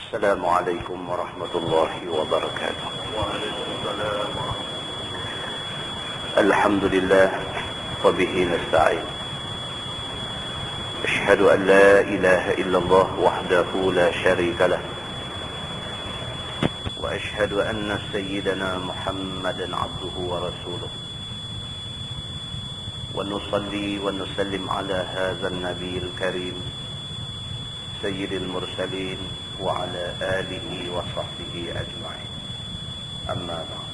السلام عليكم ورحمة الله وبركاته. وعليكم السلام ورحمة الله. الحمد لله وبه نستعين. أشهد أن لا إله إلا الله وحده لا شريك له، وأشهد أن سيدنا محمدا عبده ورسوله، ونصلي ونسلم على هذا النبي الكريم سيد المرسلين وعلى آله وصحبه أجمعين. أما بعد،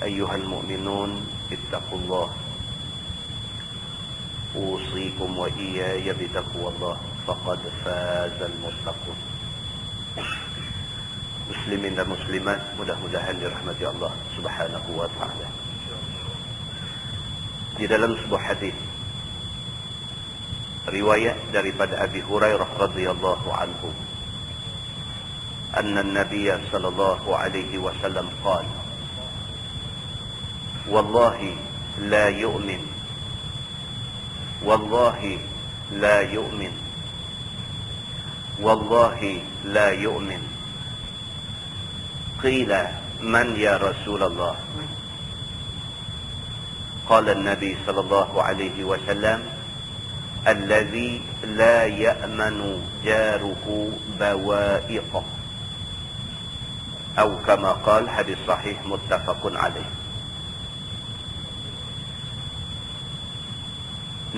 أيها المؤمنون اتقوا الله، أوصيكم وإياي بتقوى الله، فقد فاز المتقون. Muslimin dan muslimat, mudah-mudahan dirahmati Allah Subhanahu wa ta'ala. Di dalam sebuah hadis riwayat daripada Abi Hurairah radhiyallahu anhu, anna an-nabiy sallallahu alaihi wasallam qala, wallahi la yu'min, wallahi la yu'min, wallahi la yu'min. Qila man ya Rasulullah? Qala an-nabi sallallahu alaihi wasallam, alladhi la ya'manu jaruhu bawa'iqah. Atau kama qala, hadis sahih muttafaqun alaih.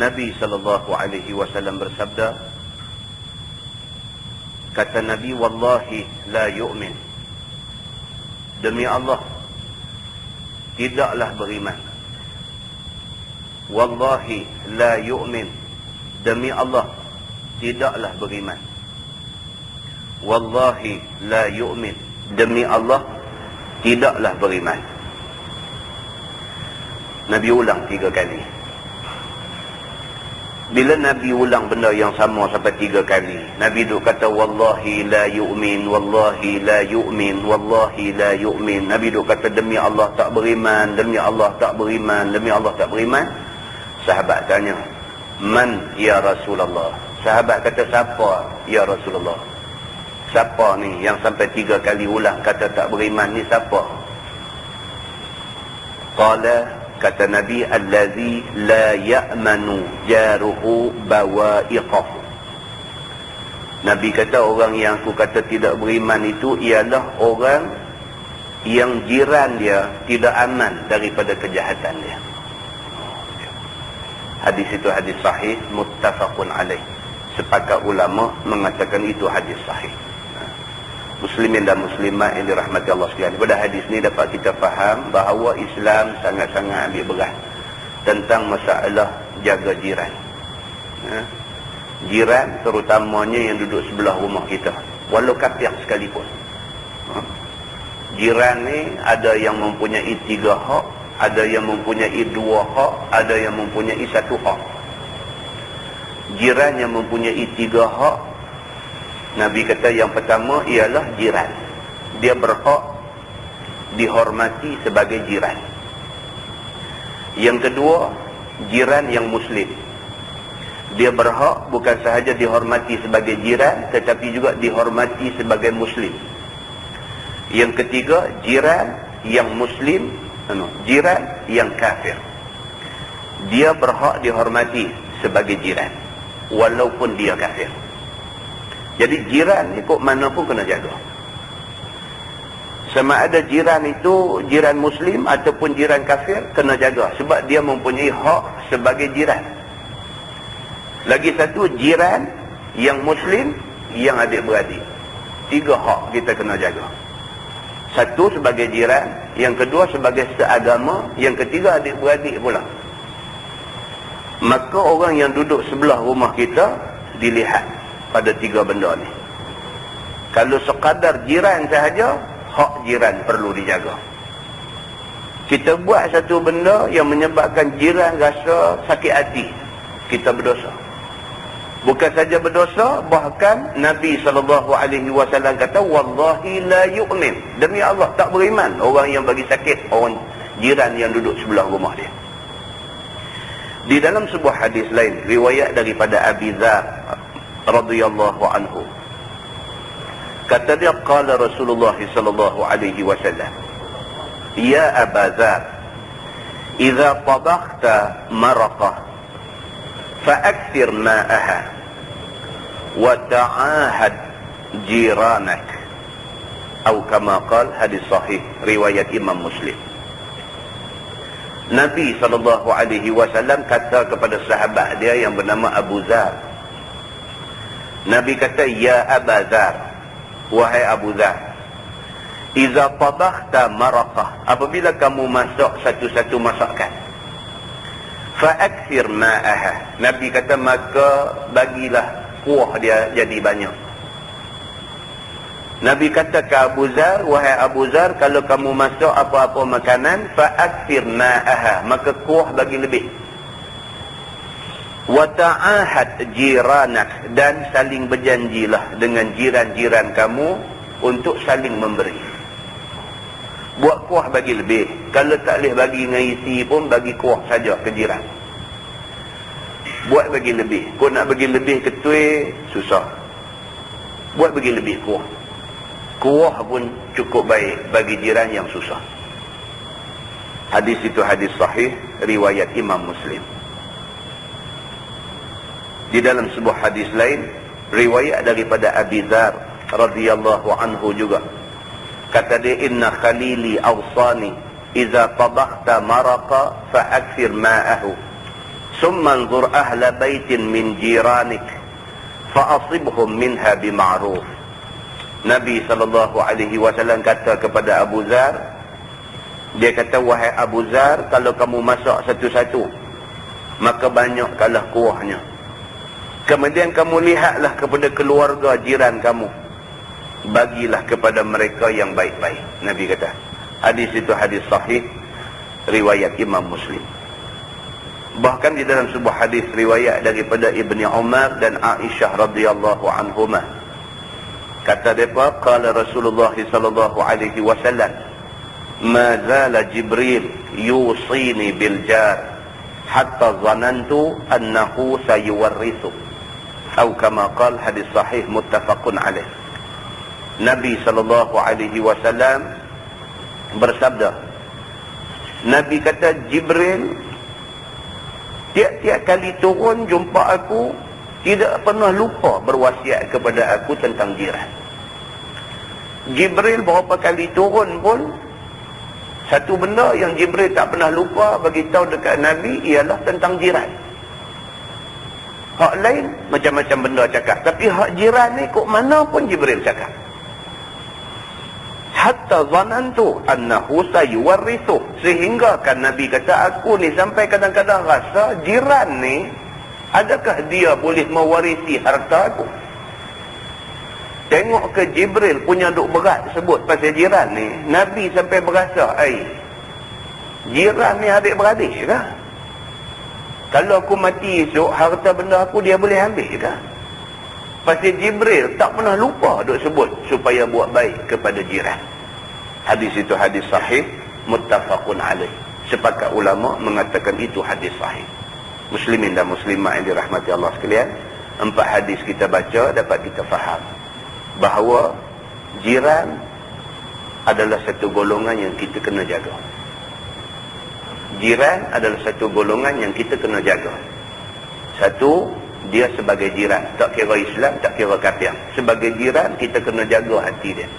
Nabi sallallahu alaihi wasallam bersabda, kata Nabi, wallahi la yu'min, demi Allah tidaklah beriman. Wallahi la yu'min, demi Allah tidaklah beriman. Wallahi la yu'min, demi Allah tidaklah beriman. Nabi ulang 3 kali. Bila Nabi ulang benda yang sama sampai 3 kali, Nabi duk kata wallahi la yu'min, wallahi la yu'min, wallahi la yu'min. Nabi duk kata demi Allah tak beriman, demi Allah tak beriman, demi Allah tak beriman. Sahabat tanya, man ya Rasulullah? Sahabat kata, siapa ya Rasulullah? Siapa ni yang sampai 3 kali ulang kata tak beriman ni, siapa? Qala, kata Nabi, allazi la ya'manu jaruhu bawa'iqahu. Nabi kata orang yang aku kata tidak beriman itu ialah orang yang jiran dia tidak aman daripada kejahatan dia. Hadis itu hadis sahih muttafaqun alaih. Sepakat ulama mengatakan itu hadis sahih. Muslimin dan muslimat yang dirahmati Allah sekalian, pada hadis ni dapat kita faham bahawa Islam sangat-sangat ambil berat tentang masalah jaga jiran. Jiran terutamanya yang duduk sebelah rumah kita, walau kafir sekalipun. Jiran ni ada yang mempunyai 3 hak, ada yang mempunyai 2 hak, ada yang mempunyai 1 hak. Jiran yang mempunyai 3 hak, Nabi kata yang pertama ialah jiran. Dia berhak dihormati sebagai jiran. Yang kedua, jiran yang muslim. Dia berhak bukan sahaja dihormati sebagai jiran, tetapi juga dihormati sebagai muslim. Yang ketiga, jiran yang muslim, jiran yang kafir. Dia berhak dihormati sebagai jiran walaupun dia kafir. Jadi jiran ikut mana pun kena jaga. Sama ada jiran itu jiran muslim ataupun jiran kafir, kena jaga. Sebab dia mempunyai hak sebagai jiran. Lagi satu, jiran yang muslim, yang adik-beradik. 3 hak kita kena jaga. 1 sebagai jiran, yang kedua sebagai seagama, yang ketiga adik-beradik pula. Maka orang yang duduk sebelah rumah kita dilihat pada 3 benda ni. Kalau sekadar jiran sahaja, hak jiran perlu dijaga. Kita buat satu benda yang menyebabkan jiran rasa sakit hati, kita berdosa. Bukan saja berdosa, bahkan Nabi SAW kata, wallahi la yu'min, demi Allah tak beriman orang yang bagi sakit orang jiran yang duduk sebelah rumah dia. Di dalam sebuah hadis lain riwayat daripada Abi Dzar radhiyallahu anhu, Kata dia, qala Rasulullah sallallahu alaihi wasallam, ya Aba Dzar, idza tabakhta maraqah fa'akthir ma'aha wa ta'ahad jiranak, atau kama qala, hadis sahih riwayat Imam Muslim. Nabi SAW kata kepada sahabat dia yang bernama Abu Dzar. Nabi kata, ya Aba Dzar, wahai Abu Dzar, iza tabakhta maraqah, apabila kamu masak satu-satu masakan, fa'akthir ma'aha, Nabi kata, maka bagilah kuah dia jadi banyak. Nabi kata ke Abu Dzar, wahai Abu Dzar, kalau kamu masak apa-apa makanan, fa'akthir ma'aha, maka kuah bagi lebih. Wa ta'ahad jiranak, dan saling berjanjilah dengan jiran-jiran kamu untuk saling memberi. Buat kuah bagi lebih. Kalau tak boleh bagi dengan isi pun, bagi kuah saja ke jiran. Buat bagi lebih. Kau nak bagi lebih ketui, susah. Buat bagi lebih kuah. Kuah pun cukup baik bagi jiran yang susah. Hadis itu hadis sahih riwayat Imam Muslim. Di dalam sebuah hadis lain, riwayat daripada Abi Dzar radhiyallahu anhu juga, kata dia, inna khalili awsani idza tabakhta maraqa fa'akthir ma'ahu summa anzur ahla baitin min jiranik fa'asibhum minha bima'ruf. Nabi SAW kata kepada Abu Dzar, dia kata, wahai Abu Dzar, kalau kamu masak satu-satu, maka banyakkanlah kuahnya. Kemudian kamu lihatlah kepada keluarga jiran kamu, bagilah kepada mereka yang baik-baik. Nabi kata. Hadis itu hadis sahih riwayat Imam Muslim. Bahkan di dalam sebuah hadis riwayat daripada Ibni Umar dan Aisyah radhiyallahu anhumah, kata mereka, qala Rasulullah sallallahu alaihi wasallam, ma zala Jibril yusini bil jar hatta zanantu annahu sayuwarrithu, atau kama qala, hadis sahih muttafaqun alaih. Nabi sallallahu alaihi wasallam bersabda, Nabi kata, Jibril tiap-tiap kali turun jumpa aku, tidak pernah lupa berwasiat kepada aku tentang jiran. Jibril berapa kali turun pun, satu benda yang Jibril tak pernah lupa bagi tahu dekat Nabi ialah tentang jiran. Hak lain macam-macam benda cakap, tapi hak jiran ni kok mana pun Jibril cakap. Hatta zanantu annahu sayuwarrithu, sehingga kan Nabi kata, aku ni sampai kadang-kadang rasa jiran ni, adakah dia boleh mewarisi harta aku? Tengok ke Jibril punya duk berat sebut pasal jiran ni, Nabi sampai berasa, jiran ni adik-beradik ke? Kalau aku mati esok, harta benda aku dia boleh ambil ke? Pasal Jibril tak pernah lupa duk sebut supaya buat baik kepada jiran. Hadis itu hadis sahih muttafaqun alaih. Sepakat ulama mengatakan itu hadis sahih. Muslimin dan muslimat yang dirahmati Allah sekalian, 4 hadis kita baca dapat kita faham bahawa jiran adalah satu golongan yang kita kena jaga. Jiran adalah satu golongan yang kita kena jaga. Satu, dia sebagai jiran, tak kira Islam, tak kira kafir. Sebagai jiran, kita kena jaga hati dia.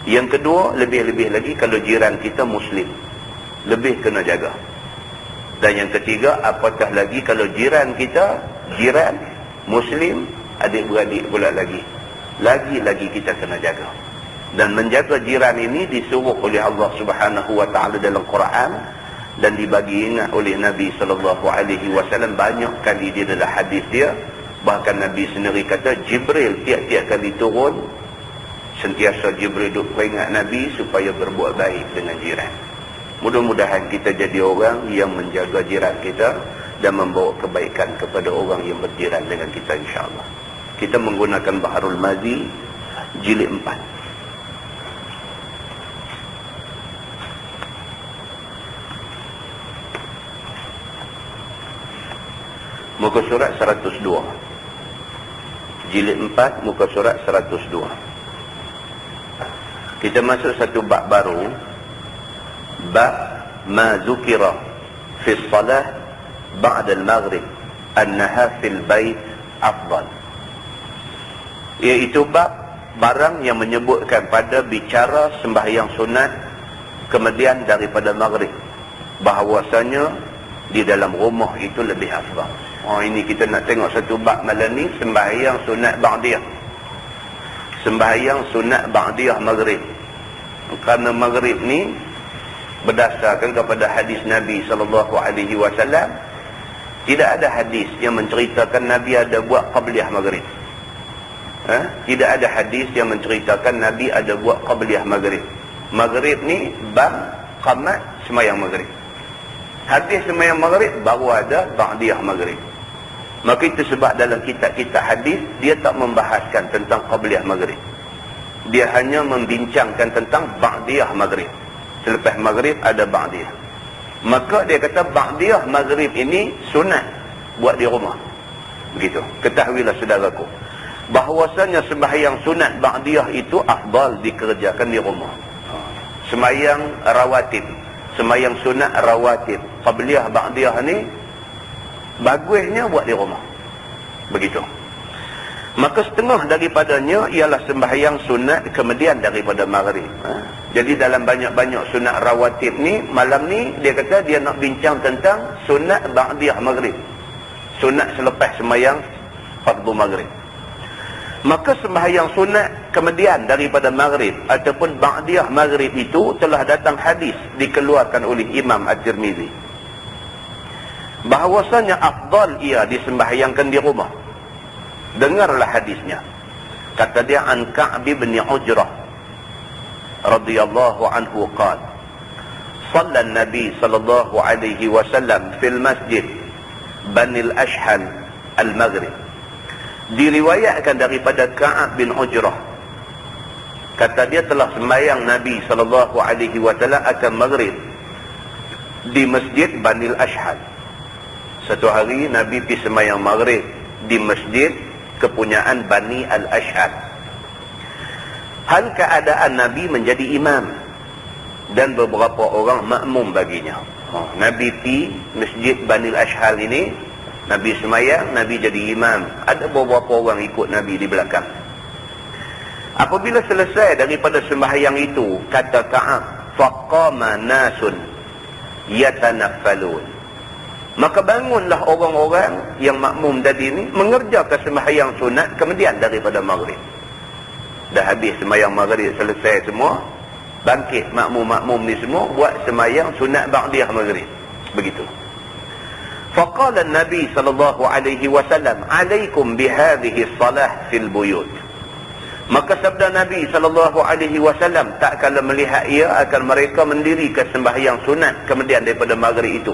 Yang kedua, lebih-lebih lagi kalau jiran kita Muslim, lebih kena jaga. Dan yang ketiga, apatah lagi kalau jiran kita, jiran Muslim, adik-beradik pula lagi kita kena jaga. Dan menjaga jiran ini disuruh oleh Allah Subhanahu wa taala dalam Quran, dan dibagi ingat oleh Nabi sallallahu alaihi wasallam banyak kali di dalam hadis dia. Bahkan Nabi sendiri kata, Jibril tiap-tiap kali turun, sentiasa Jibril duk peringat Nabi supaya berbuat baik dengan jiran. Mudah-mudahan kita jadi orang yang menjaga jiran kita dan membawa kebaikan kepada orang yang berjiran dengan kita, insya-Allah. Kita menggunakan Baharul Mazi jilid 4. Muka surat 102. Jilid 4, muka surat 102. Kita masuk satu bab baru, bab ma zukira fi salah ba'da al-maghrib annaha fil bait afdal. Iaitu bab barang yang menyebutkan pada bicara sembahyang sunat kemudian daripada maghrib, bahawasanya di dalam rumah itu lebih afdal. Ini kita nak tengok satu bab malam ni, sembahyang sunat ba'diyah. Sembahyang sunat ba'diyah maghrib. Kerana maghrib ni berdasarkan kepada hadis Nabi SAW, tidak ada hadis yang menceritakan Nabi ada buat qabliyah maghrib. Tidak ada hadis yang menceritakan Nabi ada buat qabliyah maghrib. Maghrib ni bang qamat semayang maghrib. Hadis semayang maghrib baru ada ba'diyah maghrib. Maka itu sebab dalam kitab-kitab hadis dia tak membahaskan tentang qabliyah maghrib. Dia hanya membincangkan tentang ba'diyah maghrib. Selepas maghrib ada ba'diyah. Maka dia kata ba'diyah maghrib ini sunat buat di rumah. Begitu. Ketahuilah saudaraku, bahawasanya sembahyang sunat ba'diyah itu afdal dikerjakan di rumah. Sembahyang rawatib, sembahyang sunat rawatib, qabliyah ba'diyah ni bagusnya buat di rumah. Begitu. Maka setengah daripadanya ialah sembahyang sunat kemudian daripada maghrib. Jadi dalam banyak-banyak sunat rawatib ni, malam ni dia kata dia nak bincang tentang sunat ba'diyah maghrib, sunat selepas sembahyang fardu maghrib. Maka sembahyang sunat kemudian daripada maghrib ataupun ba'diyah maghrib itu telah datang hadis dikeluarkan oleh Imam At-Tirmizi, bahawasanya afdal ia disembahyangkan di rumah. Dengarlah hadisnya. Kata dia, an Ka'b bin Ujrah radhiyallahu anhu qala shalla an-nabi sallallahu alaihi wasallam fil masjid Bani al-Ashhal al-Maghrib. Diriwayatkan daripada Ka'ab bin Ujrah, kata dia telah sembahyang Nabi sallallahu alaihi wasallam akan maghrib di masjid Bani al-Ashhal. Satu hari Nabi pergi sembahyang maghrib di masjid kepunyaan Bani al-Ashhal. Hal keadaan Nabi menjadi imam dan beberapa orang makmum baginya. Nabi pergi masjid Bani al-Ashhal ini, Nabi sembahyang, Nabi jadi imam. Ada beberapa orang ikut Nabi di belakang. Apabila selesai daripada sembahyang itu, kata Ka'ab, faqama nasun yatanaffalun. Maka bangunlah orang-orang yang makmum tadi ni mengerjakan sembahyang sunat kemudian daripada maghrib. Dah habis sembahyang maghrib selesai semua, bangkit makmum-makmum ni semua buat sembahyang sunat ba'diyah maghrib. Begitu. Faqala an-nabi sallallahu alaihi wasallam, "Alaikum bihadhihi salah fil buyut." Maka sabda Nabi sallallahu alaihi wasallam, tak kala melihat ia akan mereka mendirikan sembahyang sunat kemudian daripada maghrib itu.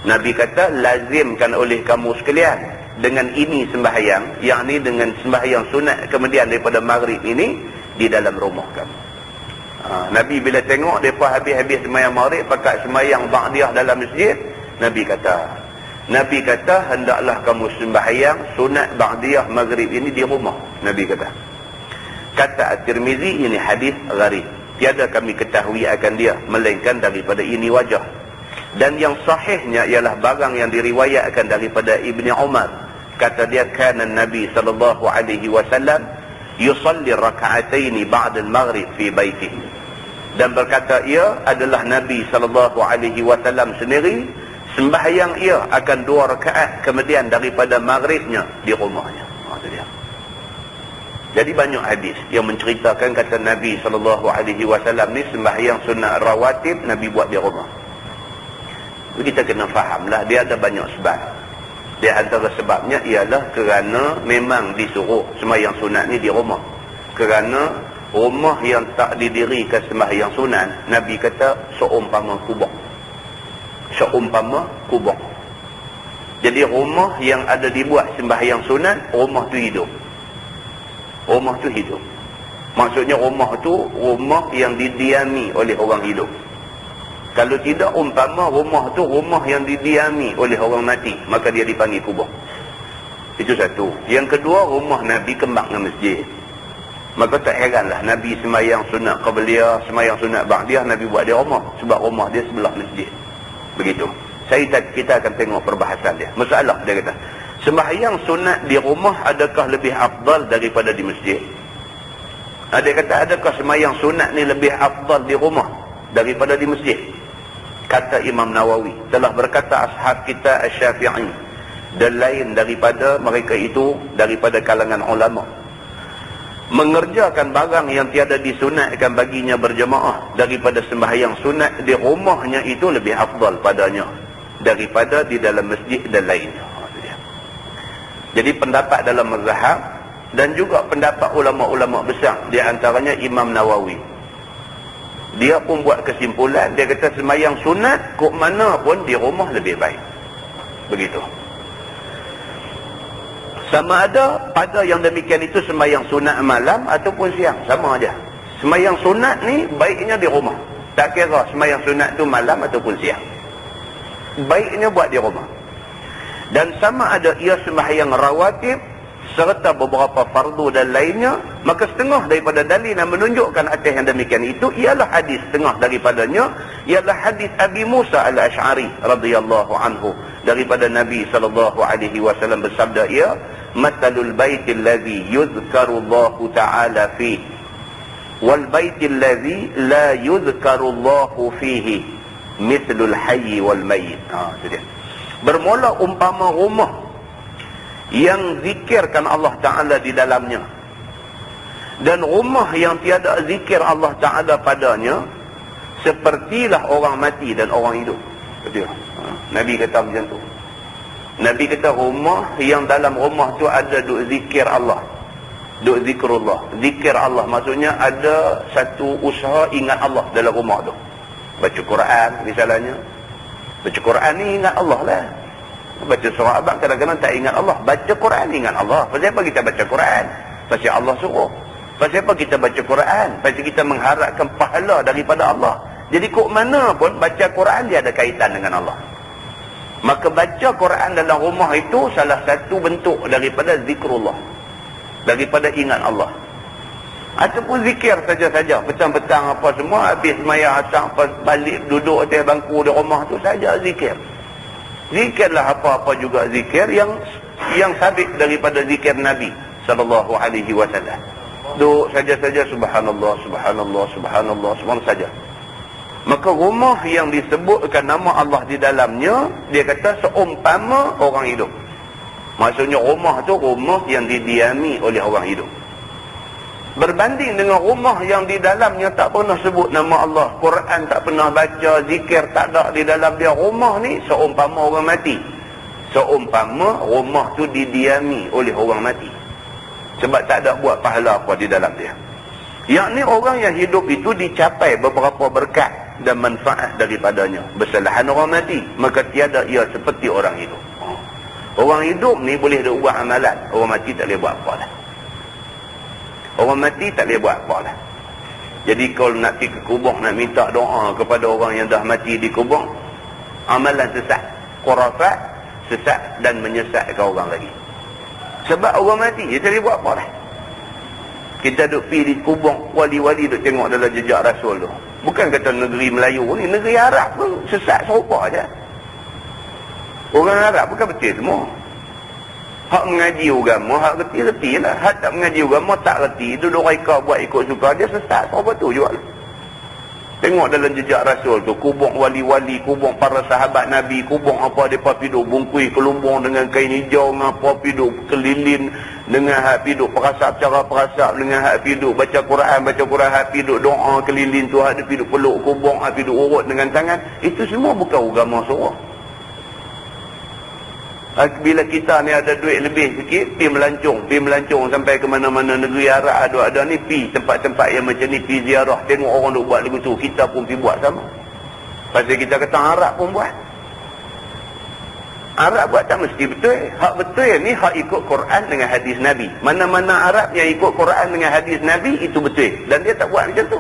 Nabi kata, lazimkan oleh kamu sekalian dengan ini sembahyang, yakni dengan sembahyang sunat kemudian daripada maghrib ini di dalam rumah kamu. Nabi bila tengok mereka habis-habis sembahyang maghrib pakai sembahyang ba'diyah dalam masjid, Nabi kata hendaklah kamu sembahyang sunat ba'diyah maghrib ini di rumah. Nabi kata At-Tirmizi, ini hadis gharib, tiada kami ketahui akan dia melainkan daripada ini wajah. Dan yang sahihnya ialah barang yang diriwayatkan daripada Ibni Umar. Kata dia, kana Nabi sallallahu alaihi wasallam yusalli raka'ataini ba'da al-maghrib fi baitihi. Dan berkata ia adalah Nabi sallallahu alaihi wasallam sendiri sembahyang ia akan 2 rakaat kemudian daripada maghribnya di rumahnya. Jadi banyak hadis yang menceritakan kata Nabi sallallahu alaihi wasallam ni sembahyang sunat rawatib Nabi buat di rumah. Kita kena fahamlah, dia ada banyak sebab. Dia antara sebabnya ialah kerana memang disuruh sembahyang sunat ni di rumah. Kerana rumah yang tak didirikan sembahyang sunat, Nabi kata seumpama kubur. Seumpama kubur. Jadi rumah yang ada dibuat sembahyang sunat, rumah tu hidup. Rumah tu hidup. Maksudnya rumah tu rumah yang didiami oleh orang hidup. Kalau tidak, umpama rumah tu rumah yang didiami oleh orang mati, maka dia dipanggil kubur. Itu satu. Yang kedua, rumah Nabi kembang dengan masjid. Maka tak heranlah Nabi semayang sunat qabliyah, semayang sunat ba'diyah, Nabi buat di rumah. Sebab rumah dia sebelah masjid. Begitu. Kita akan tengok perbahasan dia. Masalah dia kata, sembahyang sunat di rumah adakah lebih afdal daripada di masjid? Dia kata, adakah sembahyang sunat ni lebih afdal di rumah daripada di masjid? Kata Imam Nawawi, telah berkata ashab kita Asy-Syafi'i dan lain daripada mereka itu, daripada kalangan ulama, mengerjakan barang yang tiada disunatkan baginya berjemaah daripada sembahyang sunat di rumahnya itu lebih afdal padanya daripada di dalam masjid dan lainnya. Jadi pendapat dalam mazhab dan juga pendapat ulama-ulama besar, di antaranya Imam Nawawi, dia pun buat kesimpulan, dia kata sembahyang sunat kok mana pun di rumah lebih baik. Begitu. Sama ada pada yang demikian itu sembahyang sunat malam ataupun siang, sama aja. Sembahyang sunat ni baiknya di rumah. Tak kira sembahyang sunat tu malam ataupun siang. Baiknya buat di rumah. Dan sama ada ia sembahyang rawatib serta beberapa fardu dan lainnya, maka setengah daripada dalil yang menunjukkan atas yang demikian itu ialah hadis, setengah daripadanya ialah hadis Abi Musa al-Asy'ari radhiyallahu anhu, daripada Nabi sallallahu alaihi wasallam bersabda ia, matalul baitil ladzi yuzkarullahu ta'ala fihi wal baitil ladzi la yuzkarullahu fihi mithlul hayy wal mayyit. Itu dia. Bermula umpama rumah yang zikirkan Allah Ta'ala di dalamnya dan rumah yang tiada zikir Allah Ta'ala padanya, sepertilah orang mati dan orang hidup. Betul. Nabi kata macam tu. Nabi kata rumah yang dalam rumah tu ada duk zikir Allah, duk zikrullah. Zikir Allah maksudnya ada satu usaha ingat Allah dalam rumah tu. Baca Quran misalnya. Baca Quran ni ingat Allah lah. Baca surah abang kadang-kadang tak ingat Allah. Baca Quran ingat Allah. Pasal apa kita baca Quran? Pasal Allah suruh. Pasal apa kita baca Quran? Pasal kita mengharapkan pahala daripada Allah. Jadi kok mana pun baca Quran dia ada kaitan dengan Allah. Maka baca Quran dalam rumah itu salah satu bentuk daripada zikrullah, daripada ingat Allah. Ataupun zikir saja-saja, petang-petang apa semua, habis sembahyang asar balik duduk atas bangku di rumah tu saja zikir. Zikirlah apa-apa juga zikir yang sabit daripada zikir Nabi sallallahu alaihi wasallam. Duduk saja-saja subhanallah, subhanallah, subhanallah, subhanallah saja. Maka rumah yang disebutkan nama Allah di dalamnya, dia kata seumpama orang hidup. Maksudnya rumah tu rumah yang didiami oleh orang hidup. Berbanding dengan rumah yang di dalamnya tak pernah sebut nama Allah, Quran tak pernah baca, zikir tak ada di dalam dia, rumah ni seumpama orang mati. Seumpama rumah tu didiami oleh orang mati. Sebab tak ada buat pahala apa di dalam dia. Yakni orang yang hidup itu dicapai beberapa berkat dan manfaat daripadanya. Bersalahan orang mati, maka tiada ia seperti orang hidup. Orang hidup ni boleh dia buat amalan, orang mati tak boleh buat apa lah. Orang mati tak boleh buat apa lah. Jadi kalau nak pergi ke kubur, nak minta doa kepada orang yang dah mati di kubur, amalan sesat, khurafat, sesat dan menyesatkan orang lagi. Sebab orang mati, dia tak boleh buat apa lah. Kita duduk pergi di kubur wali-wali, duduk tengok dalam jejak Rasul tu. Bukan kata negeri Melayu ni, negeri Arab pun sesat serupa je. Orang Arab bukan betul semua. Hak mengaji agama, hak reti-reti lah. Hak tak mengaji agama, tak reti. Duduk reka buat ikut suka, dia sesat serupa tu juga. Tengok dalam jejak Rasul tu, kubur wali-wali, kubur para sahabat Nabi, kubur apa mereka piduk bungkui kelumbung dengan kain hijau, ngapa piduk kelilin dengan hak piduk perasap cara perasap, dengan hak piduk baca Quran, hak piduk doa kelilin tu, hak piduk peluk kubur, hak piduk urut dengan tangan. Itu semua bukan agama suruh. Bila kita ni ada duit lebih sikit, pergi melancong sampai ke mana-mana negeri Arab ada ni, pergi tempat-tempat yang macam ni, pergi ziarah, tengok orang duk buat lagu tu, kita pun pergi buat sama. Pasal kita kata Arab pun buat. Arab buat tak mesti betul. Hak betul ni hak ikut Quran dengan hadis Nabi. Mana-mana Arab yang ikut Quran dengan hadis Nabi itu betul, dan dia tak buat macam tu.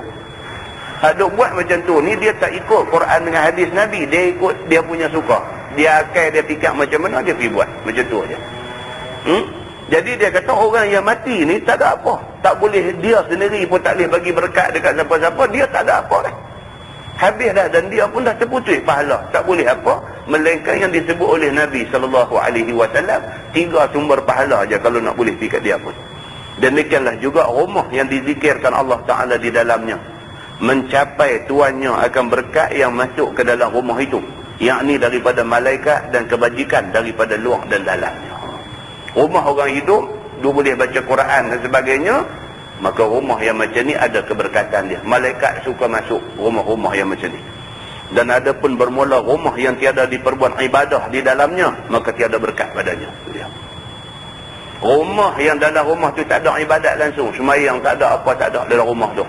Hak duk buat macam tu ni, dia tak ikut Quran dengan hadis Nabi, dia ikut dia punya suka. Dia akal, dia fikir macam mana, dia pergi buat macam tu aja. Jadi dia kata orang yang mati ni tak ada apa. tak boleh, dia sendiri pun tak boleh bagi berkat dekat siapa-siapa, dia tak ada apa dah. Habis dah, dan dia pun dah terputus pahala, tak boleh apa, melainkan yang disebut oleh Nabi SAW, 3 sumber pahala aja kalau nak boleh pergi kat dia pun. Demikianlah juga rumah yang dizikirkan Allah Ta'ala di dalamnya, mencapai tuannya akan berkat yang masuk ke dalam rumah itu, yakni daripada malaikat dan kebajikan daripada luar dan dalamnya. Rumah orang hidup, dia boleh baca Quran dan sebagainya, maka rumah yang macam ni ada keberkatan dia. Malaikat suka masuk rumah-rumah yang macam ni. Dan ada pun bermula rumah yang tiada diperbuat ibadah di dalamnya, maka tiada berkat padanya. Rumah yang dalam rumah tu tak ada ibadat langsung, sembahyang tak ada, apa tak ada dalam rumah tu,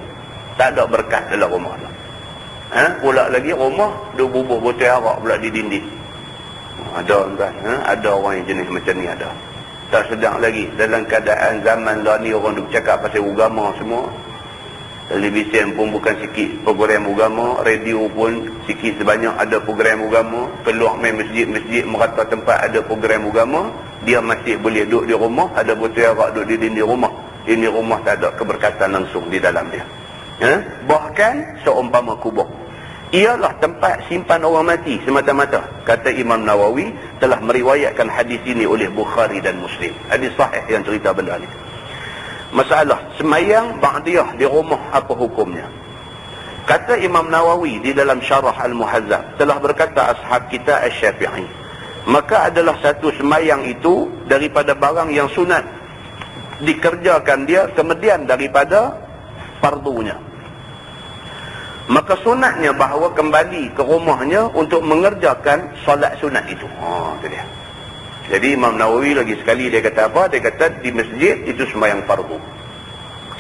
tak ada berkat dalam rumah tu. Pula lagi rumah dia bubuh botol arak pula di dinding. Ada kan? Ada orang yang jenis macam ni ada. Tak sedang lagi dalam keadaan zaman lah ni, orang duk cakap pasal agama semua. Televisen pun bukan sikit program agama, radio pun sikit sebanyak ada program agama, keluar main masjid-masjid merata tempat ada program agama, dia masih boleh duduk di rumah, ada botol arak duduk di dinding rumah. Ini rumah tak ada keberkatan langsung di dalam dia. Bahkan seumpama kubur, ialah tempat simpan orang mati semata-mata. Kata Imam Nawawi telah meriwayatkan hadis ini oleh Bukhari dan Muslim. Hadis sahih yang cerita benda ni. Masalah semayang ba'diyah di rumah, apa hukumnya? Kata Imam Nawawi di dalam Syarah Al-Muhazzab, telah berkata ashab kita Asy-Syafi'i, maka adalah satu semayang itu daripada barang yang sunat, dikerjakan dia kemudian daripada fardunya. Maka sunatnya bahawa kembali ke rumahnya untuk mengerjakan solat sunat itu. Itu dia. Jadi Imam Nawawi lagi sekali dia kata apa? Dia kata di masjid itu sembahyang fardu.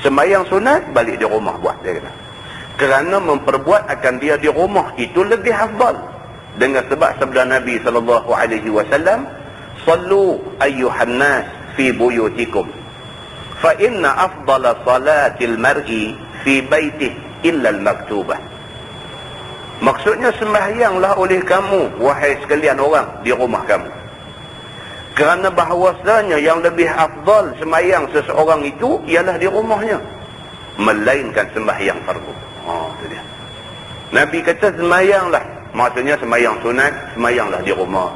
Sembahyang sunat balik di rumah buat, dia kata. Kerana memperbuat akan dia di rumah itu lebih afdal. Dengan sebab sabda Nabi SAW, "Sallu ayyuhan nas fi buyutikum. Fa inna afdala salatil mar'i fi baitihi illa al-maktubah." Maksudnya sembahyanglah oleh kamu wahai sekalian orang di rumah kamu, kerana bahawasanya yang lebih afdal sembahyang seseorang itu ialah di rumahnya, melainkan sembahyang fardu. Itu dia. Nabi kata sembahyanglah, maksudnya sembahyang sunat, sembahyanglah di rumah.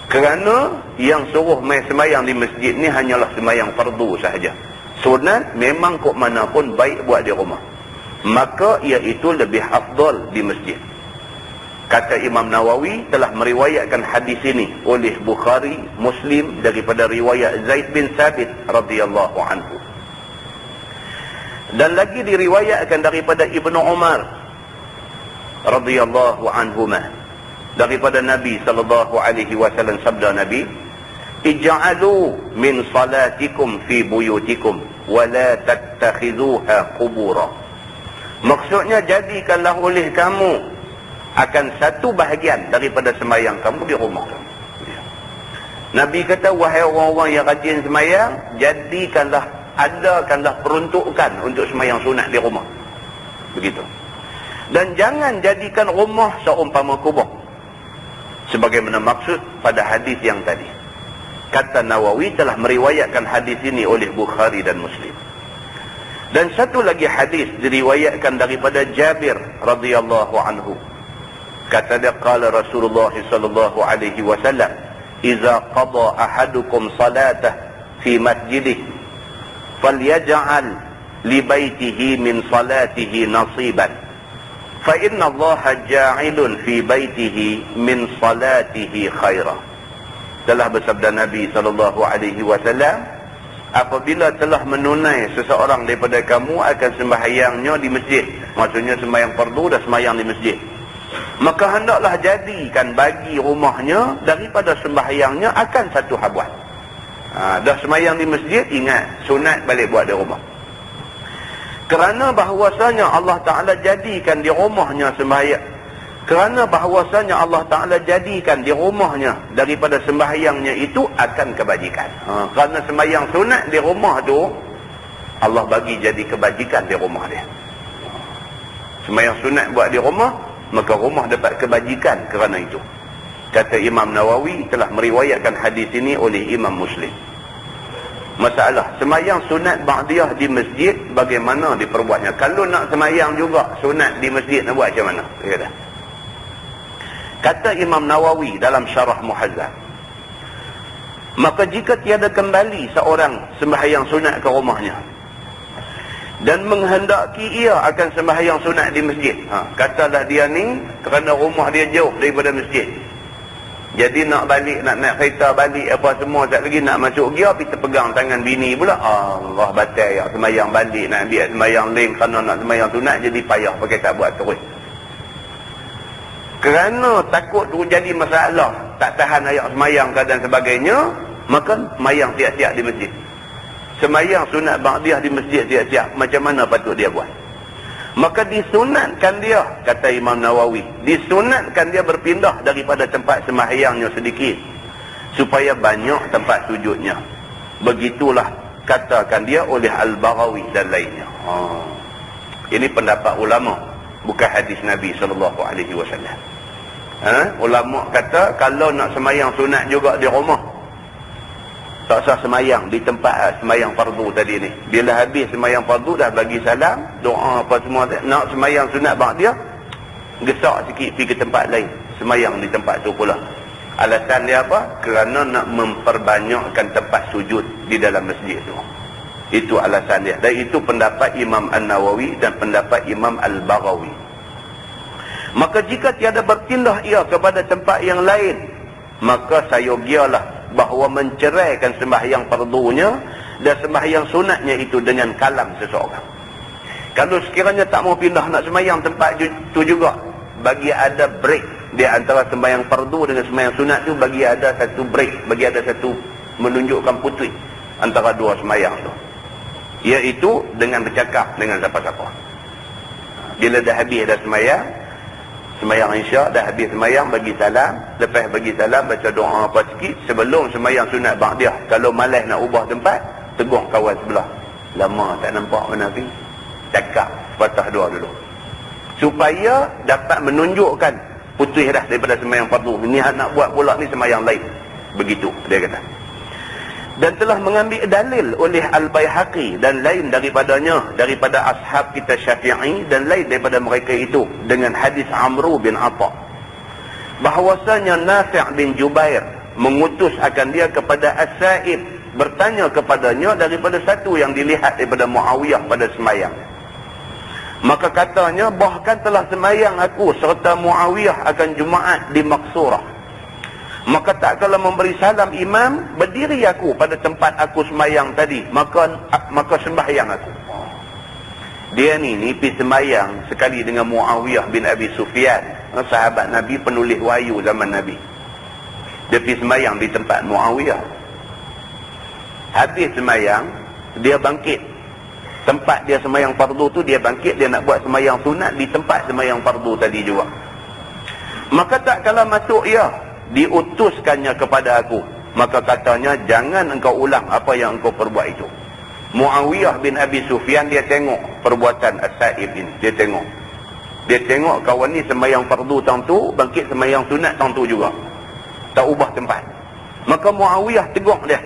Kerana yang suruh main sembahyang di masjid ni hanyalah sembahyang fardu sahaja. Sunat memang kok mana pun baik buat di rumah, maka iaitu lebih afdal di masjid. Kata Imam Nawawi telah meriwayatkan hadis ini oleh Bukhari, Muslim daripada riwayat Zaid bin Thabit radhiyallahu anhu. Dan lagi diriwayatkan daripada Ibnu Umar radhiyallahu anhuma, daripada Nabi sallallahu alaihi wasallam, sabda Nabi, "Ij'alu min salatikum fi buyutikum wa la tattakhidhuha qubura." Maksudnya jadikanlah oleh kamu akan satu bahagian daripada sembahyang kamu di rumah kamu. Nabi kata, wahai orang-orang yang rajin sembahyang, jadikanlah, adakanlah peruntukan untuk sembahyang sunat di rumah. Begitu. Dan jangan jadikan rumah seumpama kubur, sebagaimana maksud pada hadis yang tadi. Kata Nawawi telah meriwayatkan hadis ini oleh Bukhari dan Muslim. Dan satu lagi hadis diriwayatkan daripada Jabir radhiyallahu anhu. Kata dia, qala Rasulullah sallallahu alaihi wasallam, "Idza qada ahadukum salatah fi masjidih, falyaj'al li baitihi min salatihi nasiban, fa inna Allaha ja'ilun fi baitihi min salatihi khaira." Telah bersabda Nabi sallallahu alaihi wasallam, apabila telah menunai seseorang daripada kamu akan sembahyangnya di masjid, maksudnya sembahyang fardu dan sembahyang di masjid, maka hendaklah jadikan bagi rumahnya daripada sembahyangnya akan satu habuat. Dah sembahyang di masjid, ingat sunat balik buat di rumah. Kerana bahawasanya Allah Ta'ala jadikan di rumahnya sembahyang, kerana bahawasanya Allah Ta'ala jadikan di rumahnya daripada sembahyangnya itu akan kebajikan. Kerana sembahyang sunat di rumah tu, Allah bagi jadi kebajikan di rumah dia. Sembahyang sunat buat di rumah, maka rumah dapat kebajikan kerana itu. Kata Imam Nawawi telah meriwayatkan hadis ini oleh Imam Muslim. Masalah semayang sunat ba'diyah di masjid bagaimana diperbuatnya? Kalau nak semayang juga sunat di masjid nak buat macam mana? Kata Imam Nawawi dalam Syarah Muhazzab, maka jika tiada kembali seorang sembahyang sunat ke rumahnya dan menghendaki ia akan sembahyang sunat di masjid, katalah dia ni kerana rumah dia jauh daripada masjid, jadi nak balik, nak naik kereta balik apa semua, tak lagi nak masuk gear, pergi terpegang tangan bini pula, Allah batal ya, sembahyang balik nak ambil sembahyang lain kerana nak sembahyang sunat, jadi payah pakai tak buat terus. Kerana takut terjadi masalah, tak tahan ayat semayang dan sebagainya, maka semayang siap-siap di masjid. Semayang sunat ba'diyah di masjid siap-siap, macam mana patut dia buat? Maka disunatkan dia, kata Imam Nawawi, disunatkan dia berpindah daripada tempat sembahyangnya sedikit supaya banyak tempat sujudnya. Begitulah katakan dia oleh Al-Baghawi dan lainnya. Ini pendapat ulama, bukan hadis Nabi SAW. Ulama kata kalau nak semayang sunat juga di rumah, tak usah semayang di tempat semayang fardu tadi ni. Bila habis semayang fardu dah bagi salam, doa apa semua, nak semayang sunat ba'diyah, gesak sikit pergi ke tempat lain, semayang di tempat tu pula. Alasan dia apa? Kerana nak memperbanyakkan tempat sujud di dalam masjid tu. Itu alasan dia. Dan itu pendapat Imam An-Nawawi dan pendapat Imam Al-Baghawi. Maka jika tiada berpindah ia kepada tempat yang lain, maka sayogialah bahawa menceraikan sembahyang fardunya dan sembahyang sunatnya itu dengan kalam seseorang. Kalau sekiranya tak mau pindah nak sembahyang tempat itu juga, bagi ada break di antara sembahyang fardu dengan sembahyang sunat tu, bagi ada satu break, bagi ada satu menunjukkan putih antara dua sembahyang tu, iaitu dengan bercakap dengan siapa-siapa. Bila dah habis dah sembahyang isyak, dah habis sembahyang, bagi salam, lepas bagi salam baca doa apa sikit sebelum sembahyang sunat ba'diyah. Kalau malas nak ubah tempat, tegur kawan sebelah, lama tak nampak mana pergi, cakap patah doa dulu supaya dapat menunjukkan putih dah daripada sembahyang fardu, ni nak buat pula ni sembahyang lain. Begitu dia kata. Dan telah mengambil dalil oleh Al-Baihaqi dan lain daripadanya, daripada ashab kita Syafi'i dan lain daripada mereka itu, dengan hadis Amru bin Atha, bahwasanya Nafi' bin Jubair mengutus akan dia kepada As-Sa'ib, bertanya kepadanya daripada satu yang dilihat daripada Muawiyah pada semayang. Maka katanya, bahkan telah semayang aku serta Muawiyah akan Jumaat di Maksurah. Maka tak kala memberi salam imam, berdiri aku pada tempat aku semayang tadi, maka sembahyang aku. Dia ni pergi semayang sekali dengan Muawiyah bin Abi Sufyan, sahabat Nabi, penulis wahyu zaman Nabi. Dia pergi semayang di tempat Muawiyah. Habis semayang, dia bangkit. Tempat dia semayang fardu tu, dia bangkit, dia nak buat semayang sunat di tempat semayang fardu tadi juga. Maka tak kala masuk ia, diutuskannya kepada aku, maka katanya, jangan engkau ulang apa yang engkau perbuat itu. Muawiyah bin Abi Sufyan, dia tengok perbuatan As-Sa'ib ini, dia tengok kawan ni sembahyang fardu tang tu, bangkit sembahyang sunat tang tu juga, tak ubah tempat. Maka Muawiyah tegur dia.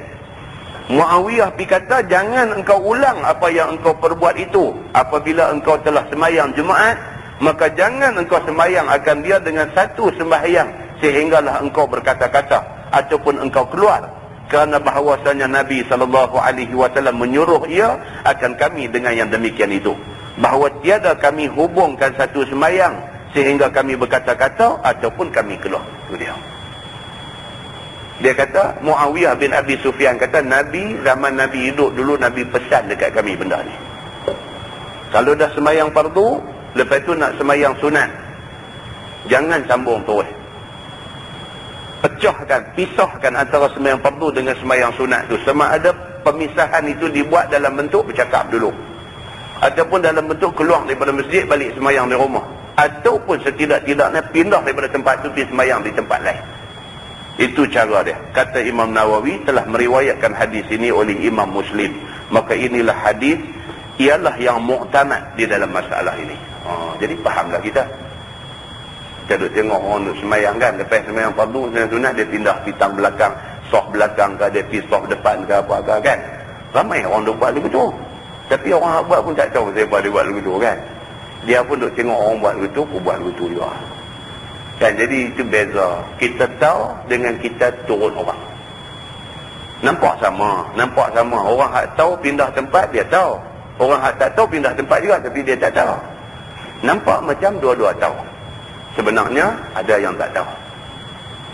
Muawiyah pergi kata, jangan engkau ulang apa yang engkau perbuat itu. Apabila engkau telah sembahyang Jumaat, maka jangan engkau sembahyang akan dia dengan satu sembahyang sehinggalah engkau berkata-kata ataupun engkau keluar, kerana bahawasanya Nabi SAW menyuruh ia akan kami dengan yang demikian itu, bahawa tiada kami hubungkan satu sembahyang sehingga kami berkata-kata ataupun kami keluar. Itu dia kata, Muawiyah bin Abi Sufyan kata, Nabi, zaman Nabi hidup dulu, Nabi pesan dekat kami benda ni. Kalau dah sembahyang fardu, lepas tu nak sembahyang sunat, jangan sambung terus. Pecahkan, pisahkan antara sembahyang fardu dengan sembahyang sunat tu. Sama ada pemisahan itu dibuat dalam bentuk bercakap dulu, ataupun dalam bentuk keluar daripada masjid, balik sembahyang di rumah, ataupun setidak-tidaknya pindah daripada tempat tu pergi sembahyang di tempat lain. Itu cara dia. Kata Imam Nawawi telah meriwayatkan hadis ini oleh Imam Muslim. Maka inilah hadis, ialah yang muktamad di dalam masalah ini. Jadi fahamlah kita. Kita duduk tengok orang duduk semayang kan, lepas semayang fardu, semayang sunat, dia pindah pitang belakang, soh belakang ke, dia pergi soh depan ke apa-apa kan. Ramai orang duk buat lagu tu. Tapi orang buat pun tak tahu siapa dia buat lagu tu kan. Dia pun duk tengok orang buat lagu tu, aku buat lagu tu juga. Kan, jadi itu beza. Kita tahu dengan kita turun orang. Nampak sama. Orang hak tahu pindah tempat, dia tahu. Orang hak tak tahu pindah tempat juga, tapi dia tak tahu. Nampak macam dua-dua tahu. Sebenarnya ada yang tak tahu.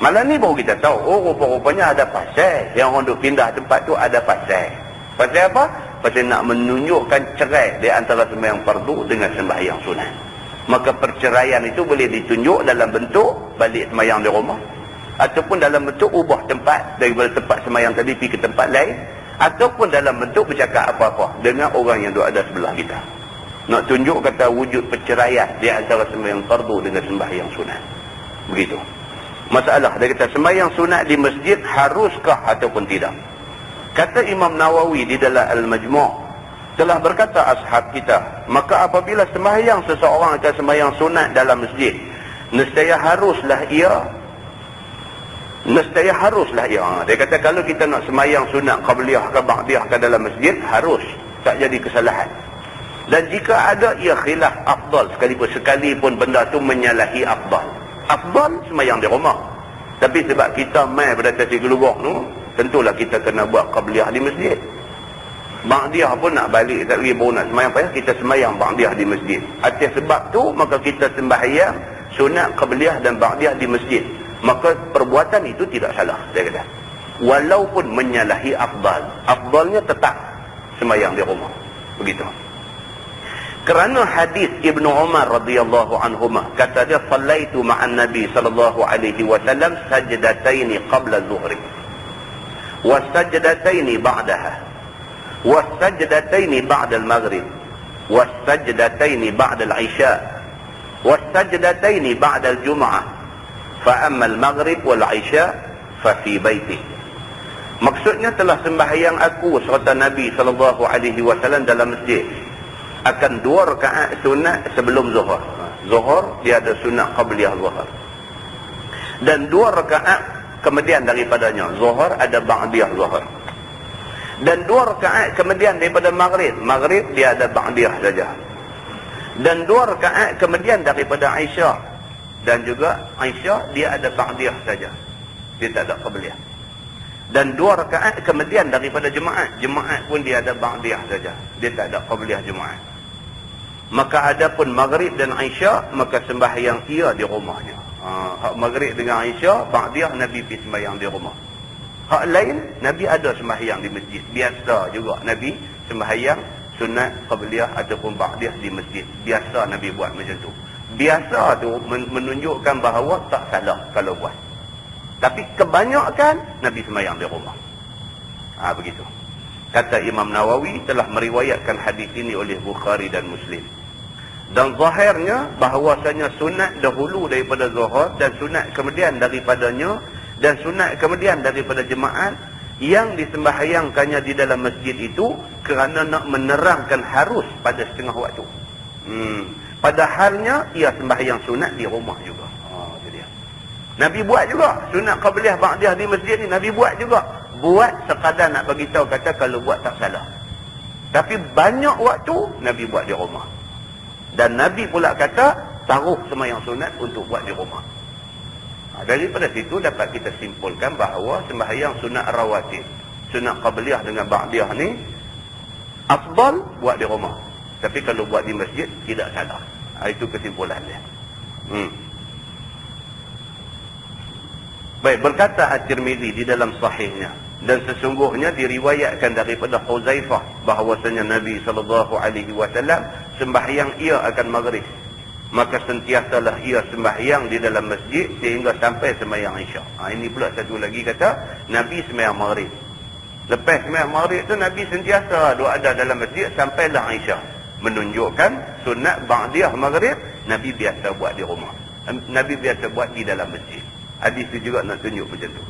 Malam ni baru kita tahu, oh rupa-rupanya ada pasal. Yang orang duk pindah tempat tu ada pasal. Pasal apa? Pasal nak menunjukkan cerai di antara sembahyang fardu dengan sembahyang sunat. Maka perceraian itu boleh ditunjuk dalam bentuk balik sembahyang di rumah, ataupun dalam bentuk ubah tempat daripada tempat sembahyang tadi pergi ke tempat lain, ataupun dalam bentuk bercakap apa-apa dengan orang yang duk ada sebelah kita. Nak tunjuk kata wujud perceraian di antara sembahyang fardu dengan sembahyang sunat. Begitu. Masalah dia kata sembahyang sunat di masjid haruskah ataupun tidak? Kata Imam Nawawi di dalam Al-Majmu' telah berkata ashab kita, maka apabila sembahyang seseorang akan sembahyang sunat dalam masjid, nescaya haruslah ia. Dia kata kalau kita nak sembahyang sunat qabliyah ke ba'diyah ke dalam masjid, harus, tak jadi kesalahan. Dan jika ada ia khilaf afdal, sekalipun benda tu menyalahi afdal. Afdal sembahyang di rumah. Tapi sebab kita mai pada tasi gelugok tu, tentulah kita kena buat qabliyah di masjid. Ba'diyah pun nak balik tak lagi baru nak sembahyang payah, kita sembahyang ba'diyah di masjid. Atas sebab tu maka kita sembahyang sunat qabliyah dan ba'diyah di masjid. Maka perbuatan itu tidak salah, dia kata. Walaupun menyalahi afdal. Afdalnya tetap sembahyang di rumah. Begitu. Kerana hadis Ibnu Umar radhiyallahu anhuma, kata dia sallaitu ma'an Nabi sallallahu alaihi wasallam sajdataini qabla zuhri wa sajdataini ba'daha wa sajdataini ba'da al-maghrib wa sajdataini ba'da al-isya wa sajdataini ba'da al-jum'ah fa amma al-maghrib wal isya fa fi baiti. Maksudnya telah sembahyang aku serta Nabi sallallahu alaihi wasallam dalam masjid akan 2 rakaat sunat sebelum zuhur. Zuhur dia ada sunat qabliyah zuhur. Dan 2 rakaat kemudian daripadanya zuhur ada ba'diyah zuhur. Dan 2 rakaat kemudian daripada maghrib. Maghrib dia ada ba'diyah saja. Dan 2 rakaat kemudian daripada isya. Dan juga isya dia ada ba'diyah saja. Dia tak ada qabliyah. Dan 2 rakaat kemudian daripada jemaat. Jemaat pun dia ada ba'diyah saja. Dia tak ada qabliyah jemaat. Maka adapun maghrib dan isya, maka sembahyang ia di rumahnya. Hak maghrib dengan isya, ba'diyah Nabi pergi sembahyang di rumah. Hak lain, Nabi ada sembahyang di masjid. Biasa juga Nabi sembahyang sunat qabliyah ataupun ba'diyah di masjid. Biasa Nabi buat macam tu. Biasa tu menunjukkan bahawa tak salah kalau buat. Tapi kebanyakan Nabi sembahyang di rumah. Begitu. Kata Imam Nawawi telah meriwayatkan hadis ini oleh Bukhari dan Muslim. Dan zahirnya bahawasanya sunat dahulu daripada zuhur dan sunat kemudian daripadanya dan sunat kemudian daripada jemaat yang disembahyangkannya di dalam masjid itu kerana nak menerangkan harus pada setengah waktu. Padahalnya ia sembahyang sunat di rumah juga. Jadi Nabi buat juga sunat qabliyah ba'diyah di masjid ni, Nabi buat juga. Buat sekadar nak bagi tahu kata kalau buat tak salah. Tapi banyak waktu Nabi buat di rumah. Dan Nabi pula kata taruh sembahyang sunat untuk buat di rumah. Daripada situ dapat kita simpulkan bahawa sembahyang sunat rawatib, sunat qabliyah dengan ba'diyah ni afdal buat di rumah. Tapi kalau buat di masjid tidak salah. Itu kesimpulan dia. Baik, berkata At-Tirmizi di dalam sahihnya, dan sesungguhnya diriwayatkan daripada Huzaifah bahawasanya Nabi SAW sembahyang ia akan maghrib, maka sentiasalah ia sembahyang di dalam masjid sehingga sampai sembahyang isya. Ini pula satu lagi kata Nabi sembahyang maghrib. Lepas sembahyang maghrib tu Nabi sentiasa ada dalam masjid sampailah isya, menunjukkan sunat ba'diyah maghrib Nabi biasa buat di rumah, Nabi biasa buat di dalam masjid. Hadis itu juga nak tunjuk macam tu.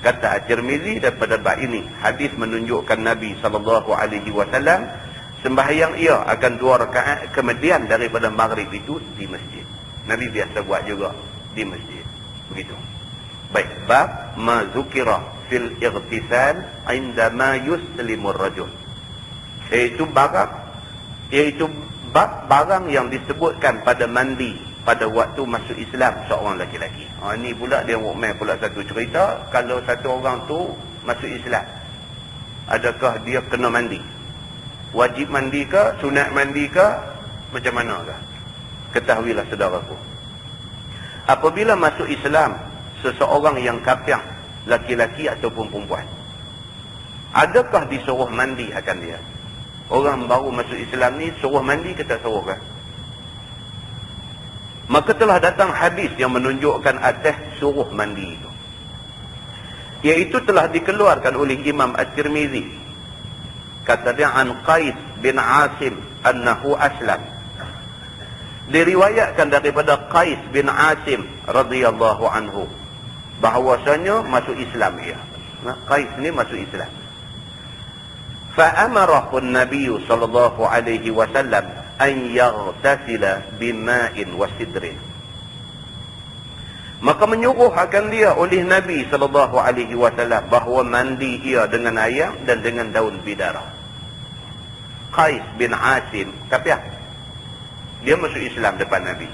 Kata At-Tirmizi daripada bab ini, hadis menunjukkan Nabi SAW sembahyang ia akan 2 rakaat kemudian daripada maghrib itu di masjid. Nabi biasa buat juga di masjid. Begitu. Baik, bab ma zukira fil ightisal indama yuslimur rajul. Iaitu barang yang disebutkan pada mandi pada waktu masuk Islam seorang lelaki. Ini pula dia mukmin pula satu cerita. Kalau satu orang tu masuk Islam, adakah dia kena mandi? Wajib mandi ke? Sunat mandi ke? Macam mana ke? Ketahuilah saudaraku, apabila masuk Islam seseorang yang kafir, laki-laki ataupun perempuan, adakah disuruh mandi akan dia? Orang baru masuk Islam ni suruh mandi ke tak suruh kan? Maka telah datang hadis yang menunjukkan atas suruh mandi itu. Iaitu telah dikeluarkan oleh Imam At-Tirmizi. Kata dia an Qais bin Asim annahu aslam. Diriwayatkan daripada Qais bin Asim radhiyallahu anhu bahawasanya masuk Islam dia. Qais ni masuk Islam. فأمره النبي صلى الله عليه وسلم أن يغتسل بماء وسدر. Maka menyuruh akan dia oleh Nabi SAW bahawa mandi ia dengan air dan dengan daun bidara. Qais bin Asim kafir, dia masuk Islam depan Nabi.